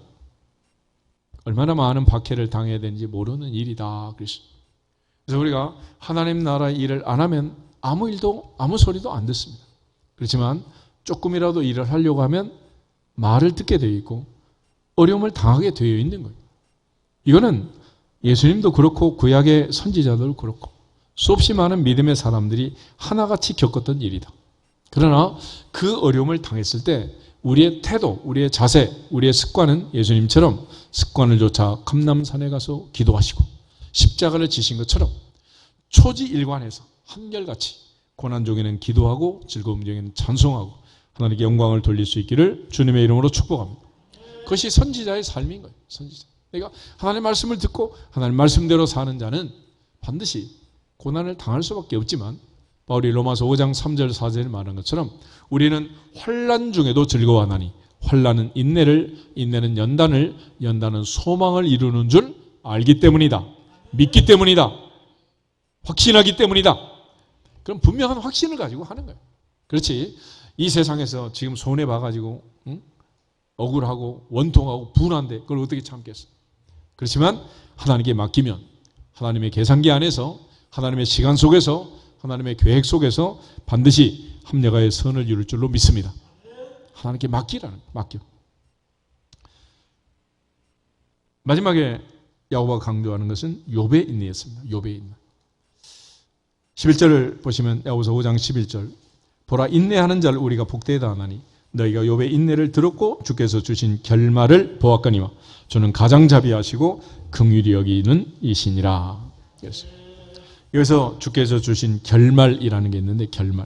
얼마나 많은 박해를 당해야 되는지 모르는 일이다. 그래서 우리가 하나님 나라의 일을 안 하면 아무 일도, 아무 소리도 안 듣습니다. 그렇지만 조금이라도 일을 하려고 하면 말을 듣게 되어 있고 어려움을 당하게 되어 있는 거예요. 이거는 예수님도 그렇고 구약의 선지자들도 그렇고 수없이 많은 믿음의 사람들이 하나같이 겪었던 일이다. 그러나 그 어려움을 당했을 때 우리의 태도, 우리의 자세, 우리의 습관은 예수님처럼 습관을 쫓아 감람산에 가서 기도하시고 십자가를 지신 것처럼 초지일관해서 한결같이 고난 중에는 기도하고 즐거움 중에는 찬송하고 하나님께 영광을 돌릴 수 있기를 주님의 이름으로 축복합니다. 그것이 선지자의 삶인 거예요. 선지자. 그러니까 하나님의 말씀을 듣고 하나님의 말씀대로 사는 자는 반드시 고난을 당할 수밖에 없지만 바울이 로마서 5장 3절 4절에 말한 것처럼 우리는 환난 중에도 즐거워하나니 환난은 인내를, 인내는 연단을, 연단은 소망을 이루는 줄 알기 때문이다. 믿기 때문이다. 확신하기 때문이다. 그럼 분명한 확신을 가지고 하는 거예요. 그렇지. 이 세상에서 지금 손해봐가지고 억울하고 원통하고 분한데 그걸 어떻게 참겠어. 그렇지만 하나님께 맡기면 하나님의 계산기 안에서 하나님의 시간 속에서 하나님의 계획 속에서 반드시 합력하여 선을 이룰 줄로 믿습니다. 하나님께 맡겨. 마지막에 야고보가 강조하는 것은 욥의 인내였습니다. 욥의 인내. 11절을 보시면 야고보서 5장 11절 보라 인내하는 자를 우리가 복되다 하나니 너희가 욥의 인내를 들었고 주께서 주신 결말을 보았거니와 주는 가장자비하시고 긍휼히 여기는 이시니라. 여기서 주께서 주신 결말이라는 게 있는데 결말.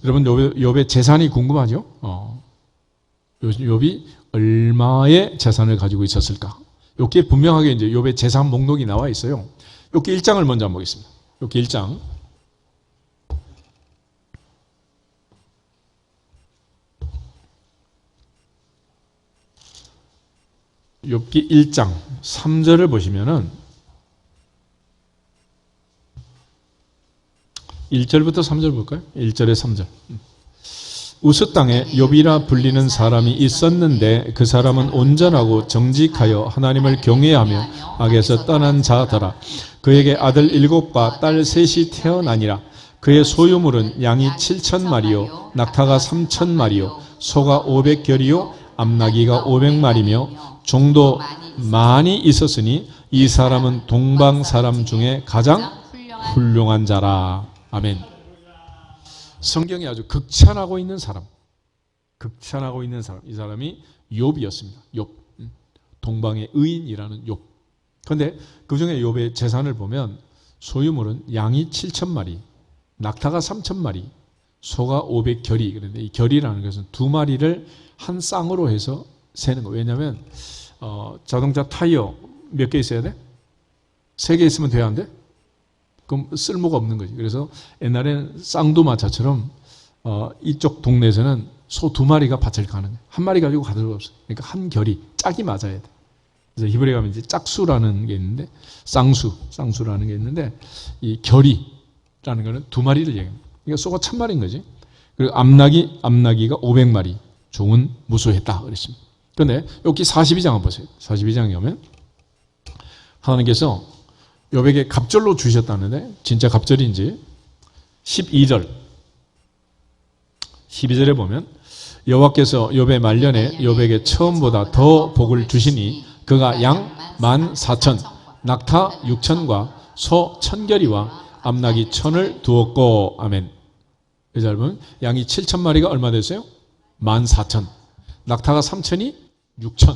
여러분 욥의 재산이 궁금하죠? 욥이 얼마의 재산을 가지고 있었을까? 여기에 분명하게 이제 욥의 재산 목록이 나와 있어요. 여기 1장을 먼저 한번 보겠습니다. 여기 1장. 욥기 1장 3절을 보시면은 1절부터 3절 볼까요? 1절에 3절. 우스 땅에 욥이라 불리는 사람이 있었는데 그 사람은 온전하고 정직하여 하나님을 경외하며 악에서 떠난 자더라. 그에게 아들 7과 딸 3이 태어나니라. 그의 소유물은 양이 7,000마리요 낙타가 3,000마리요 소가 500결이요 암나귀가 500마리며 종도 많이 있었으니 이 사람은 동방 사람 중에 가장 훌륭한 자라. 아멘. 성경이 아주 극찬하고 있는 사람. 이 사람이 욥이었습니다. 욥. 동방의 의인이라는 욥. 그런데 그중에 욥의 재산을 보면 소유물은 양이 7,000마리, 낙타가 3,000마리, 소가 500결이. 그런데 이 결이라는 것은 2마리를 한 쌍으로 해서 세는 거예요. 왜냐하면 자동차 타이어 몇 개 있어야 돼? 3개 있으면 돼야 안 돼? 그럼 쓸모가 없는 거지. 그래서 옛날에는 쌍두마차처럼 이쪽 동네에서는 소 2마리가 밭을 가는 거예요. 한 마리 가지고 가들 수 없어요. 그러니까 한 결이 짝이 맞아야 돼. 그래서 히브리에 가면 이제 짝수라는 게 있는데 쌍수라는 게 있는데 이 결이라는 거는 2마리를 얘기합니다. 그러니까 소가 1,000마리인 거지. 그리고 암나귀가 500마리. 종은 무수했다 그랬습니다. 그런데 여기 42장 한번 보세요. 42장에 오면 하나님께서 욥에게 갑절로 주셨다는데 진짜 갑절인지 12절에 보면 여호와께서 욥의 말년에 욥에게 처음보다 더 복을 주시니 그가 양 14,000 낙타 6,000과 소 1,000결이와 암나귀 1,000을 두었고. 아멘. 그래서 여러분 양이 7,000마리가 얼마 됐어요? 14,000. 낙타가 3,000이 6,000.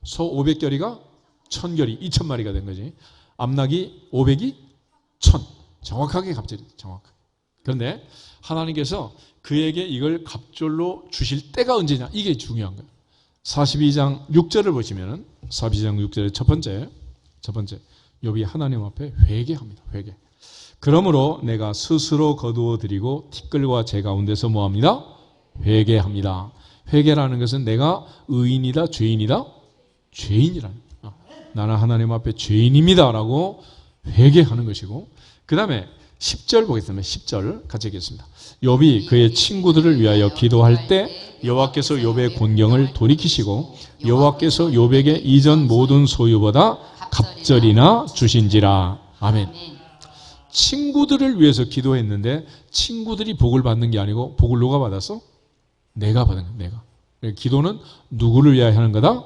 소 500결이가 1,000결이 2,000마리가 된 거지. 암나귀 500이 1,000. 정확하게 갑절이다. 정확하게. 그런데 하나님께서 그에게 이걸 갑절로 주실 때가 언제냐? 이게 중요한 거예요. 42장 6절을 보시면 42장 6절의 첫 번째 욥이 하나님 앞에 회개합니다. 회개. 그러므로 내가 스스로 거두어 드리고 티끌과 제 가운데서 뭐합니다? 회개합니다. 회개라는 것은 내가 의인이다, 죄인이다? 죄인이라는 거예요. 나는 하나님 앞에 죄인입니다 라고 회개하는 것이고, 그 다음에 10절 보겠습니다. 10절 같이 읽겠습니다. 욥이 그의 친구들을 위하여 기도할 때 여호와께서 욥의 곤경을 돌이키시고 여호와께서 욥에게 이전 모든 소유보다 갑절이나 주신지라. 아멘. 친구들을 위해서 기도했는데 친구들이 복을 받는 게 아니고 복을 누가 받았어? 내가 받은 거야. 내가. 기도는 누구를 위하여 하는 거다?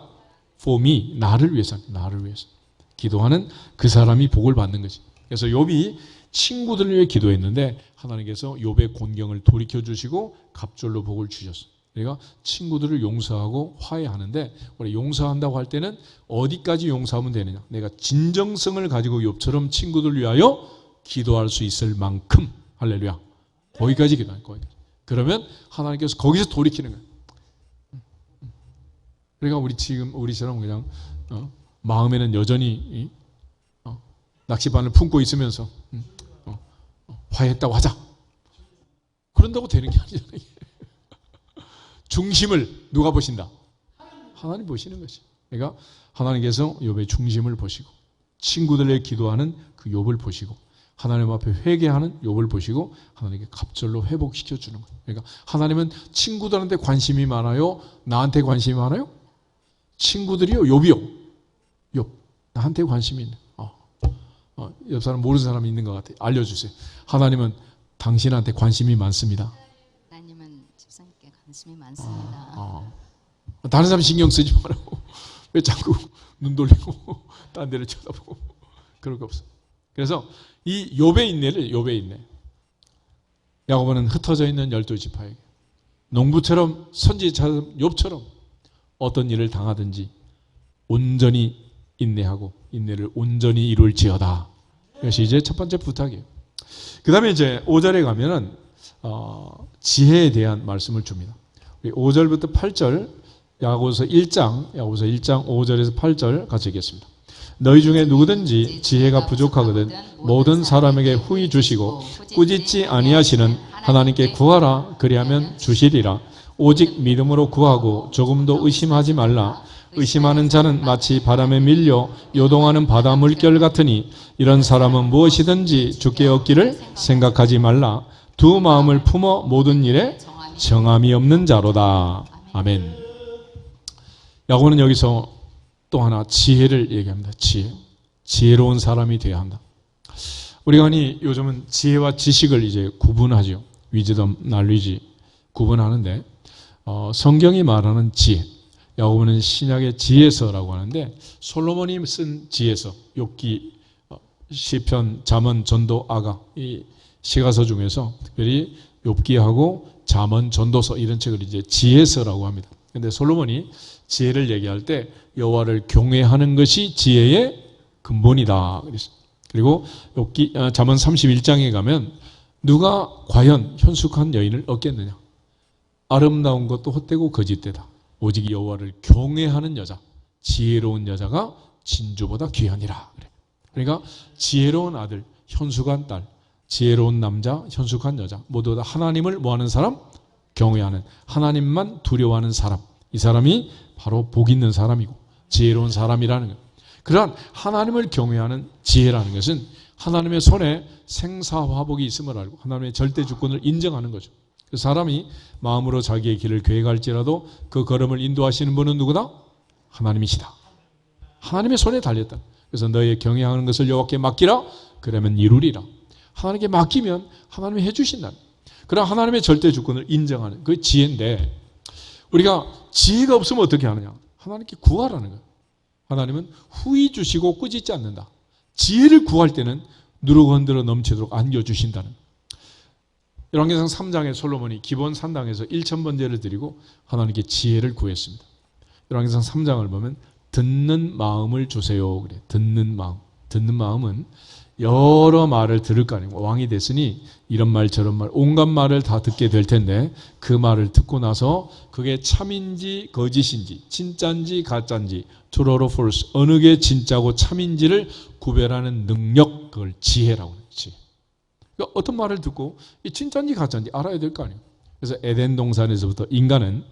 For me. 나를 위해서. 나를 위해서. 기도하는 그 사람이 복을 받는 거지. 그래서 욥이 친구들을 위해 기도했는데 하나님께서 욥의 곤경을 돌이켜 주시고 갑절로 복을 주셨어. 그러니까 친구들을 용서하고 화해하는데, 우리 용서한다고 할 때는 어디까지 용서하면 되느냐? 내가 진정성을 가지고 욥처럼 친구들을 위하여 기도할 수 있을 만큼. 할렐루야. 거기까지 기도하는 거예요. 그러면 하나님께서 거기서 돌이키는 거예요. 그러니까 우리처럼 그냥 마음에는 여전히 낚시바늘 품고 있으면서 화해했다고 하자. 그런다고 되는 게 아니잖아요. 중심을 누가 보신다? 하나님 보시는 것이. 그러니까 하나님께서 욥의 중심을 보시고 친구들의 기도하는 그 욥을 보시고 하나님 앞에 회개하는 욥을 보시고 하나님께 갑절로 회복시켜 주는 거예요. 그러니까 하나님은 친구들한테 관심이 많아요? 나한테 관심이 많아요? 친구들이요? 욥이요? 욥. 나한테 관심이 있네. 옆 사람 모르는 사람이 있는 것 같아요. 알려주세요. 하나님은 당신한테 관심이 많습니다.
하나님은 집사님께 관심이 많습니다.
다른 사람 신경 쓰지 말라고. 왜 자꾸 눈 돌리고 딴 데를 쳐다보고 그럴 거 없어. 그래서 이 욥의 인내를 욥의 인내. 야고보는 흩어져 있는 12지파에게 농부처럼 선지자처럼 욥처럼 어떤 일을 당하든지 온전히 인내하고 인내를 온전히 이룰지어다. 이것이 이제 첫 번째 부탁이에요. 그 다음에 이제 5절에 가면은 지혜에 대한 말씀을 줍니다. 5절부터 8절 야고보서 1장 5절에서 8절 같이 읽겠습니다. 너희 중에 누구든지 지혜가 부족하거든 모든 사람에게 후히 주시고 꾸짖지 아니하시는 하나님께 구하라. 그리하면 주시리라. 오직 믿음으로 구하고 조금도 의심하지 말라. 의심하는 자는 마치 바람에 밀려 요동하는 바다 물결 같으니 이런 사람은 무엇이든지 주께 얻기를 생각하지 말라. 두 마음을 품어 모든 일에 정함이 없는 자로다. 아멘. 야고보는 여기서 또 하나 지혜를 얘기합니다. 지혜로운 사람이 되어야 한다. 우리가 흔히 요즘은 지혜와 지식을 이제 구분하죠. 위즈덤, 날리지 구분하는데 성경이 말하는 지혜, 야고보는 신약의 지혜서라고 하는데 솔로몬이 쓴 지혜서, 욥기, 시편, 잠언, 전도, 아가 이 시가서 중에서 특별히 욥기하고 잠언, 전도서 이런 책을 이제 지혜서라고 합니다. 그런데 솔로몬이 지혜를 얘기할 때 여호와를 경외하는 것이 지혜의 근본이다. 그리고 욥기, 잠언 31장에 가면 누가 과연 현숙한 여인을 얻겠느냐? 아름다운 것도 헛되고 거짓되다. 오직 여호와를 경외하는 여자, 지혜로운 여자가 진주보다 귀하니라. 그러니까 지혜로운 아들, 현숙한 딸, 지혜로운 남자, 현숙한 여자 모두 다 하나님을 뭐하는 사람? 경외하는, 하나님만 두려워하는 사람. 이 사람이 바로 복 있는 사람이고 지혜로운 사람이라는 거예요. 그러한 하나님을 경외하는 지혜라는 것은 하나님의 손에 생사화복이 있음을 알고 하나님의 절대 주권을 인정하는 거죠. 그 사람이 마음으로 자기의 길을 계획할지라도 그 걸음을 인도하시는 분은 누구다? 하나님이시다. 하나님의 손에 달렸다. 그래서 너의 경외하는 것을 여호와께 맡기라. 그러면 이루리라. 하나님께 맡기면 하나님이 해주신다. 그런 하나님의 절대 주권을 인정하는 그 지혜인데 우리가 지혜가 없으면 어떻게 하느냐? 하나님께 구하라는 거예요. 하나님은 후히 주시고 꾸짖지 않는다. 지혜를 구할 때는 누르고 흔들어 넘치도록 안겨주신다는 거예요. 열왕기상 3장에 솔로몬이 기본 산당에서 1000번제를 드리고 하나님께 지혜를 구했습니다. 열왕기상 3장을 보면 듣는 마음을 주세요. 그래. 듣는 마음. 듣는 마음은 여러 말을 들을 거 아니에요. 왕이 됐으니 이런 말 저런 말 온갖 말을 다 듣게 될 텐데 그 말을 듣고 나서 그게 참인지 거짓인지 진짜인지 가짜인지 true or false 어느 게 진짜고 참인지를 구별하는 능력, 그걸 지혜라고 해요. 지혜. 그러니까 어떤 말을 듣고 이 진짜인지 가짜인지 알아야 될 거 아니에요. 그래서 에덴 동산에서부터 인간은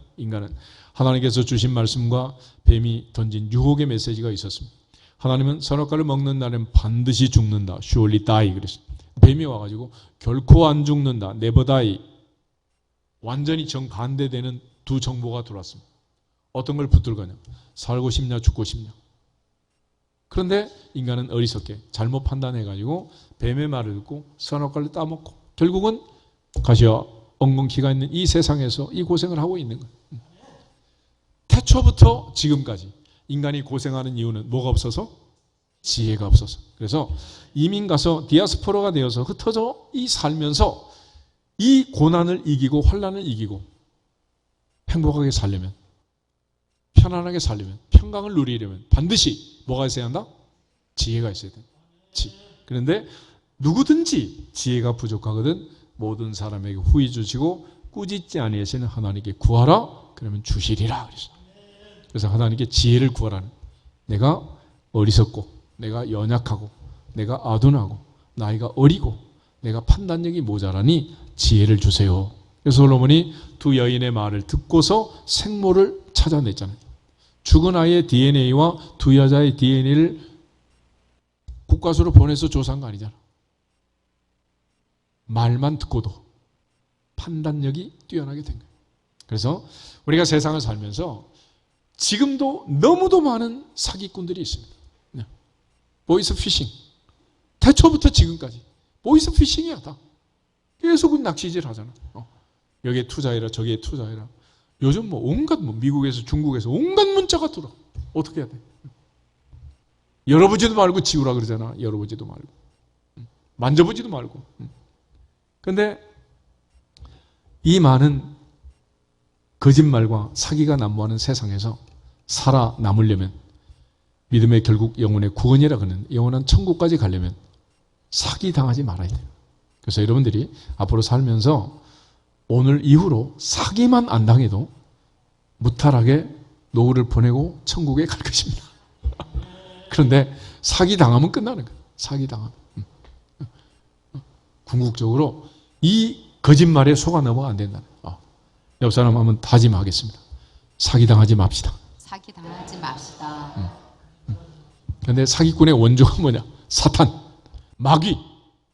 하나님께서 주신 말씀과 뱀이 던진 유혹의 메시지가 있었습니다. 하나님은 선악과를 먹는 날엔 반드시 죽는다. surely die 그랬어요. 뱀이 와가지고 결코 안 죽는다. never die. 완전히 정반대되는 두 정보가 들어왔습니다. 어떤 걸 붙들거냐? 살고 싶냐 죽고 싶냐. 그런데 인간은 어리석게 잘못 판단해가지고 뱀의 말을 듣고 선악과를 따먹고 결국은 가시와 엉겅퀴가 있는 이 세상에서 이 고생을 하고 있는 거예요. 태초부터 지금까지 인간이 고생하는 이유는 뭐가 없어서? 지혜가 없어서. 그래서 이민 가서 디아스포라가 되어서 흩어져 살면서 이 고난을 이기고 환난을 이기고 행복하게 살려면, 편안하게 살려면, 평강을 누리려면 반드시 뭐가 있어야 한다? 지혜가 있어야 돼. 그런데 누구든지 지혜가 부족하거든 모든 사람에게 후히 주시고 꾸짖지 아니하시는 하나님께 구하라. 그러면 주시리라. 그래서 하나님께 지혜를 구하라는, 내가 어리석고 내가 연약하고 내가 아둔하고 나이가 어리고 내가 판단력이 모자라니 지혜를 주세요. 그래서 솔로몬이 두 여인의 말을 듣고서 생모를 찾아냈잖아요. 죽은 아이의 DNA와 두 여자의 DNA를 국과수로 보내서 조사한 거 아니잖아. 말만 듣고도 판단력이 뛰어나게 된 거예요. 그래서 우리가 세상을 살면서 지금도 너무도 많은 사기꾼들이 있습니다. 보이스 피싱. 태초부터 지금까지 보이스 피싱이야 다. 계속 낚시질 하잖아. 여기에 투자해라 저기에 투자해라. 요즘 뭐 온갖 미국에서 중국에서 온갖 문자가 들어. 어떻게 해야 돼? 열어보지도 말고 지우라 그러잖아. 열어보지도 말고 만져보지도 말고. 근데 이 많은 거짓말과 사기가 난무하는 세상에서 살아남으려면 믿음의 결국 영혼의 구원이라 그러는 영원한 천국까지 가려면 사기당하지 말아야 돼요. 그래서 여러분들이 앞으로 살면서 오늘 이후로 사기만 안 당해도 무탈하게 노후를 보내고 천국에 갈 것입니다. 그런데 사기당하면 끝나는 거예요. 사기당하면. 궁극적으로 이 거짓말에 속아 넘어가 안 된다는 거예요. 옆 사람 한번 다짐하겠습니다. 사기당하지 맙시다.
사기당하지 맙시다.
그런데 사기꾼의 원조가 뭐냐? 사탄, 마귀,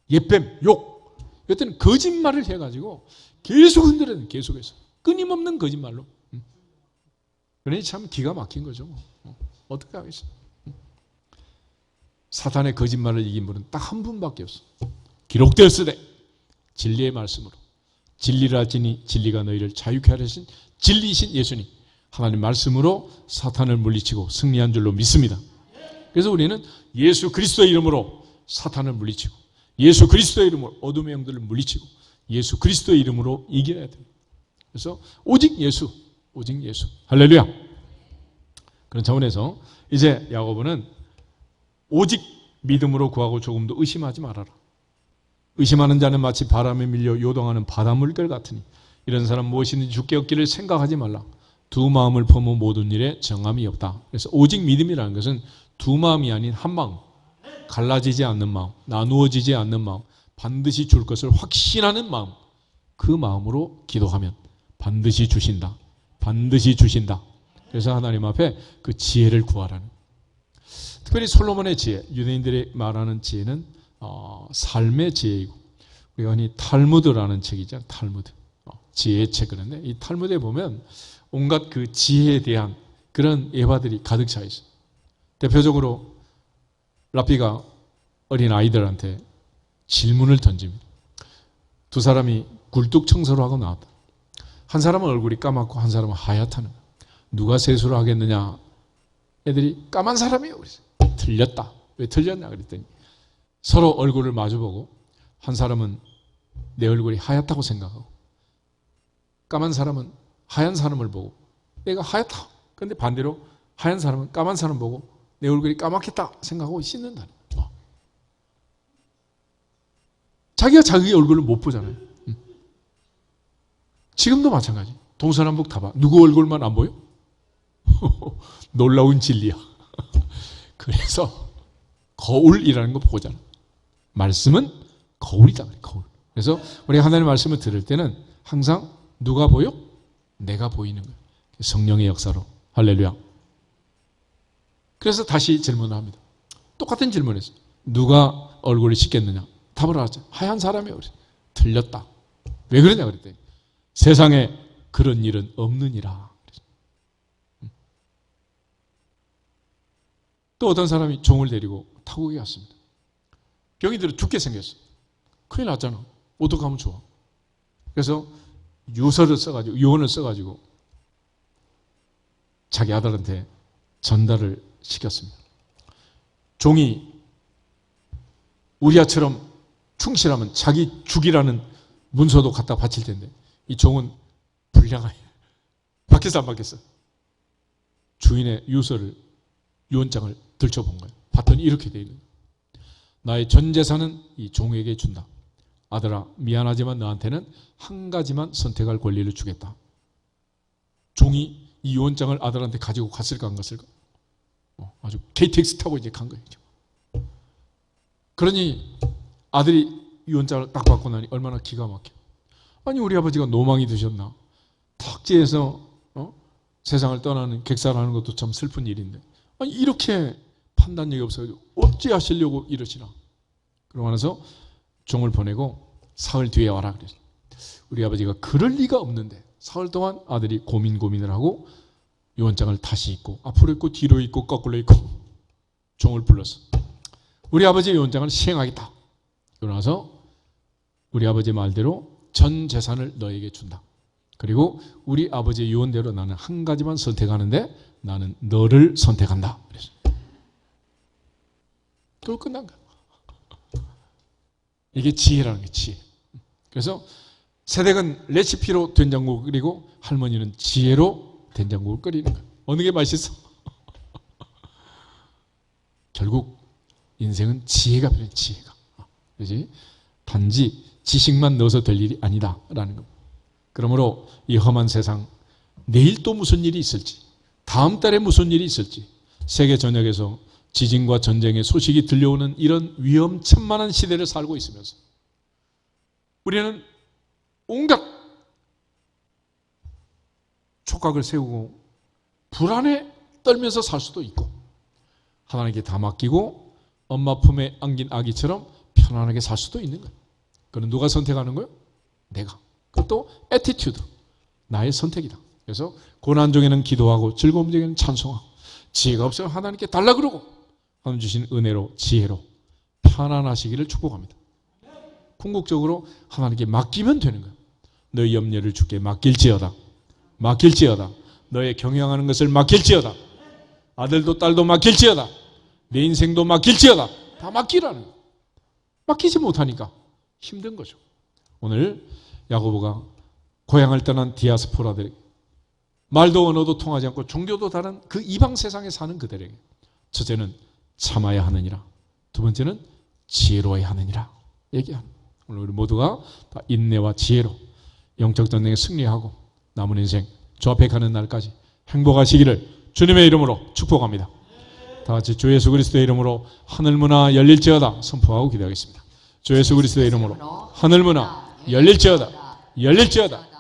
옛뱀, 욕. 이것들은 거짓말을 해가지고 계속 흔들어요. 계속해서. 끊임없는 거짓말로. 그러니 참 기가 막힌 거죠. 어떻게 하겠어요? 사탄의 거짓말을 이긴 분은 딱 한 분밖에 없어. 기록되었으되 진리의 말씀으로 진리라 지니 진리가 너희를 자유케 하려신 진리이신 예수님 하나님 말씀으로 사탄을 물리치고 승리한 줄로 믿습니다. 그래서 우리는 예수 그리스도의 이름으로 사탄을 물리치고 예수 그리스도의 이름으로 어둠의 영들을 물리치고 예수 그리스도의 이름으로 이겨야 됩니다. 그래서 오직 예수, 오직 예수. 할렐루야. 그런 차원에서 이제 야고보는 오직 믿음으로 구하고 조금도 의심하지 말아라. 의심하는 자는 마치 바람에 밀려 요동하는 바닷물결 같으니 이런 사람 무엇이든지 죽게 얻기를 생각하지 말라. 두 마음을 품은 모든 일에 정함이 없다. 그래서 오직 믿음이라는 것은 두 마음이 아닌 한 마음, 갈라지지 않는 마음, 나누어지지 않는 마음, 반드시 줄 것을 확신하는 마음, 그 마음으로 기도하면 반드시 주신다. 반드시 주신다. 그래서 하나님 앞에 그 지혜를 구하라는. 특별히 솔로몬의 지혜, 유대인들이 말하는 지혜는 삶의 지혜이고 우리가 흔히 탈무드라는 책이죠. 탈무드. 지혜의 책. 그런데 이 탈무드에 보면 온갖 그 지혜에 대한 그런 예화들이 가득 차 있어요. 대표적으로 랍비가 어린 아이들한테 질문을 던집니다. 두 사람이 굴뚝 청소를 하고 나왔다. 한 사람은 얼굴이 까맣고 한 사람은 하얗다는 거야. 누가 세수를 하겠느냐? 애들이 까만 사람이에요. 그래서 틀렸다. 왜 틀렸냐? 그랬더니 서로 얼굴을 마주보고 한 사람은 내 얼굴이 하얗다고 생각하고 까만 사람은 하얀 사람을 보고 내가 하얗다. 그런데 반대로 하얀 사람은 까만 사람 보고 내 얼굴이 까맣겠다 생각하고 씻는다는 거예요. 자기가 자기 얼굴을 못 보잖아요. 지금도 마찬가지. 동서남북 다 봐. 누구 얼굴만 안 보여? 놀라운 진리야. 그래서 거울이라는 거 보잖아. 말씀은 거울이다. 거울. 그래서 우리가 하나님의 말씀을 들을 때는 항상 누가 보여? 내가 보이는 거예요. 성령의 역사로. 할렐루야. 그래서 다시 질문을 합니다. 똑같은 질문을 했어요. 누가 얼굴을 씻겠느냐? 답을 하죠. 하얀 사람이에요. 틀렸다. 왜 그러냐 그랬더니 세상에 그런 일은 없느니라. 또 어떤 사람이 종을 데리고 타국에 갔습니다. 병이 들어 죽게 생겼어. 큰일 났잖아. 어떻게 하면 좋아? 그래서 유언을 써가지고 자기 아들한테 전달을 시켰습니다. 종이 우리아처럼 충실하면 자기 죽이라는 문서도 갖다 바칠 텐데 이 종은 불량하게 바뀌었어 안 바뀌었어? 주인의 유언장을 들춰본 거예요. 봤더니 이렇게 돼 있는 거예요. 나의 전 재산은 이 종에게 준다. 아들아 미안하지만 너한테는 한 가지만 선택할 권리를 주겠다. 종이 이 유언장을 아들한테 가지고 갔을까 안 갔을까? 아주 KTX 타고 이제 간 거예요. 그러니 아들이 유언장을 딱 받고 나니 얼마나 기가 막혀. 아니 우리 아버지가 노망이 드셨나? 탁지에서 세상을 떠나는 객사를 하는 것도 참 슬픈 일인데 아니 이렇게 판단력이 없어서 어찌하시려고 이러시나. 그러고 나서 종을 보내고 사흘 뒤에 와라 그랬어요. 우리 아버지가 그럴 리가 없는데 사흘 동안 아들이 고민을 하고 유언장을 다시 읽고 앞으로 읽고 뒤로 읽고 거꾸로 읽고 종을 불렀어. 우리 아버지의 유언장을 시행하겠다. 그러고 나서 우리 아버지 말대로 전 재산을 너에게 준다. 그리고 우리 아버지의 유언대로 나는 한 가지만 선택하는데 나는 너를 선택한다. 그래서 그걸 끝난 거야. 이게 지혜라는 게 지혜. 그래서 새댁은 레시피로 된장국을 끓이고 할머니는 지혜로 된장국을 끓이는 거야. 어느 게 맛있어? 결국 인생은 지혜가 필요해. 지혜가. 그렇지? 단지 지식만 넣어서 될 일이 아니다라는 겁니다. 그러므로 이 험한 세상, 내일 또 무슨 일이 있을지, 다음 달에 무슨 일이 있을지, 세계 전역에서 지진과 전쟁의 소식이 들려오는 이런 위험천만한 시대를 살고 있으면서 우리는 온갖 촉각을 세우고 불안에 떨면서 살 수도 있고 하나님께 다 맡기고 엄마 품에 안긴 아기처럼 편안하게 살 수도 있는 거예요. 그건 누가 선택하는 거예요? 내가. 그것도 애티튜드, 나의 선택이다. 그래서 고난 중에는 기도하고 즐거움 중에는 찬송하고 지혜가 없으면 하나님께 달라 그러고 하나님 주신 은혜로 지혜로 편안하시기를 축복합니다. 궁극적으로 하나님께 맡기면 되는 거예요. 너의 염려를 주께 맡길지어다. 맡길지어다. 너의 경영하는 것을 맡길지어다. 아들도 딸도 맡길지어다. 내 인생도 맡길지어다. 다 맡기라는 거예요. 맡기지 못하니까 힘든 거죠. 오늘 야고보가 고향을 떠난 디아스포라들에게 말도 언어도 통하지 않고 종교도 다른 그 이방 세상에 사는 그들에게 첫째는 참아야 하느니라. 두 번째는 지혜로워야 하느니라. 얘기합니다. 오늘 우리 모두가 다 인내와 지혜로 영적 전쟁에 승리하고 남은 인생 주 앞에 가는 날까지 행복하시기를 주님의 이름으로 축복합니다. 다 같이 주 예수 그리스도의 이름으로 하늘문화 열릴지어다 선포하고 기도하겠습니다. 주 예수 그리스도의 이름으로 하늘문화 열릴지어다 열릴지어다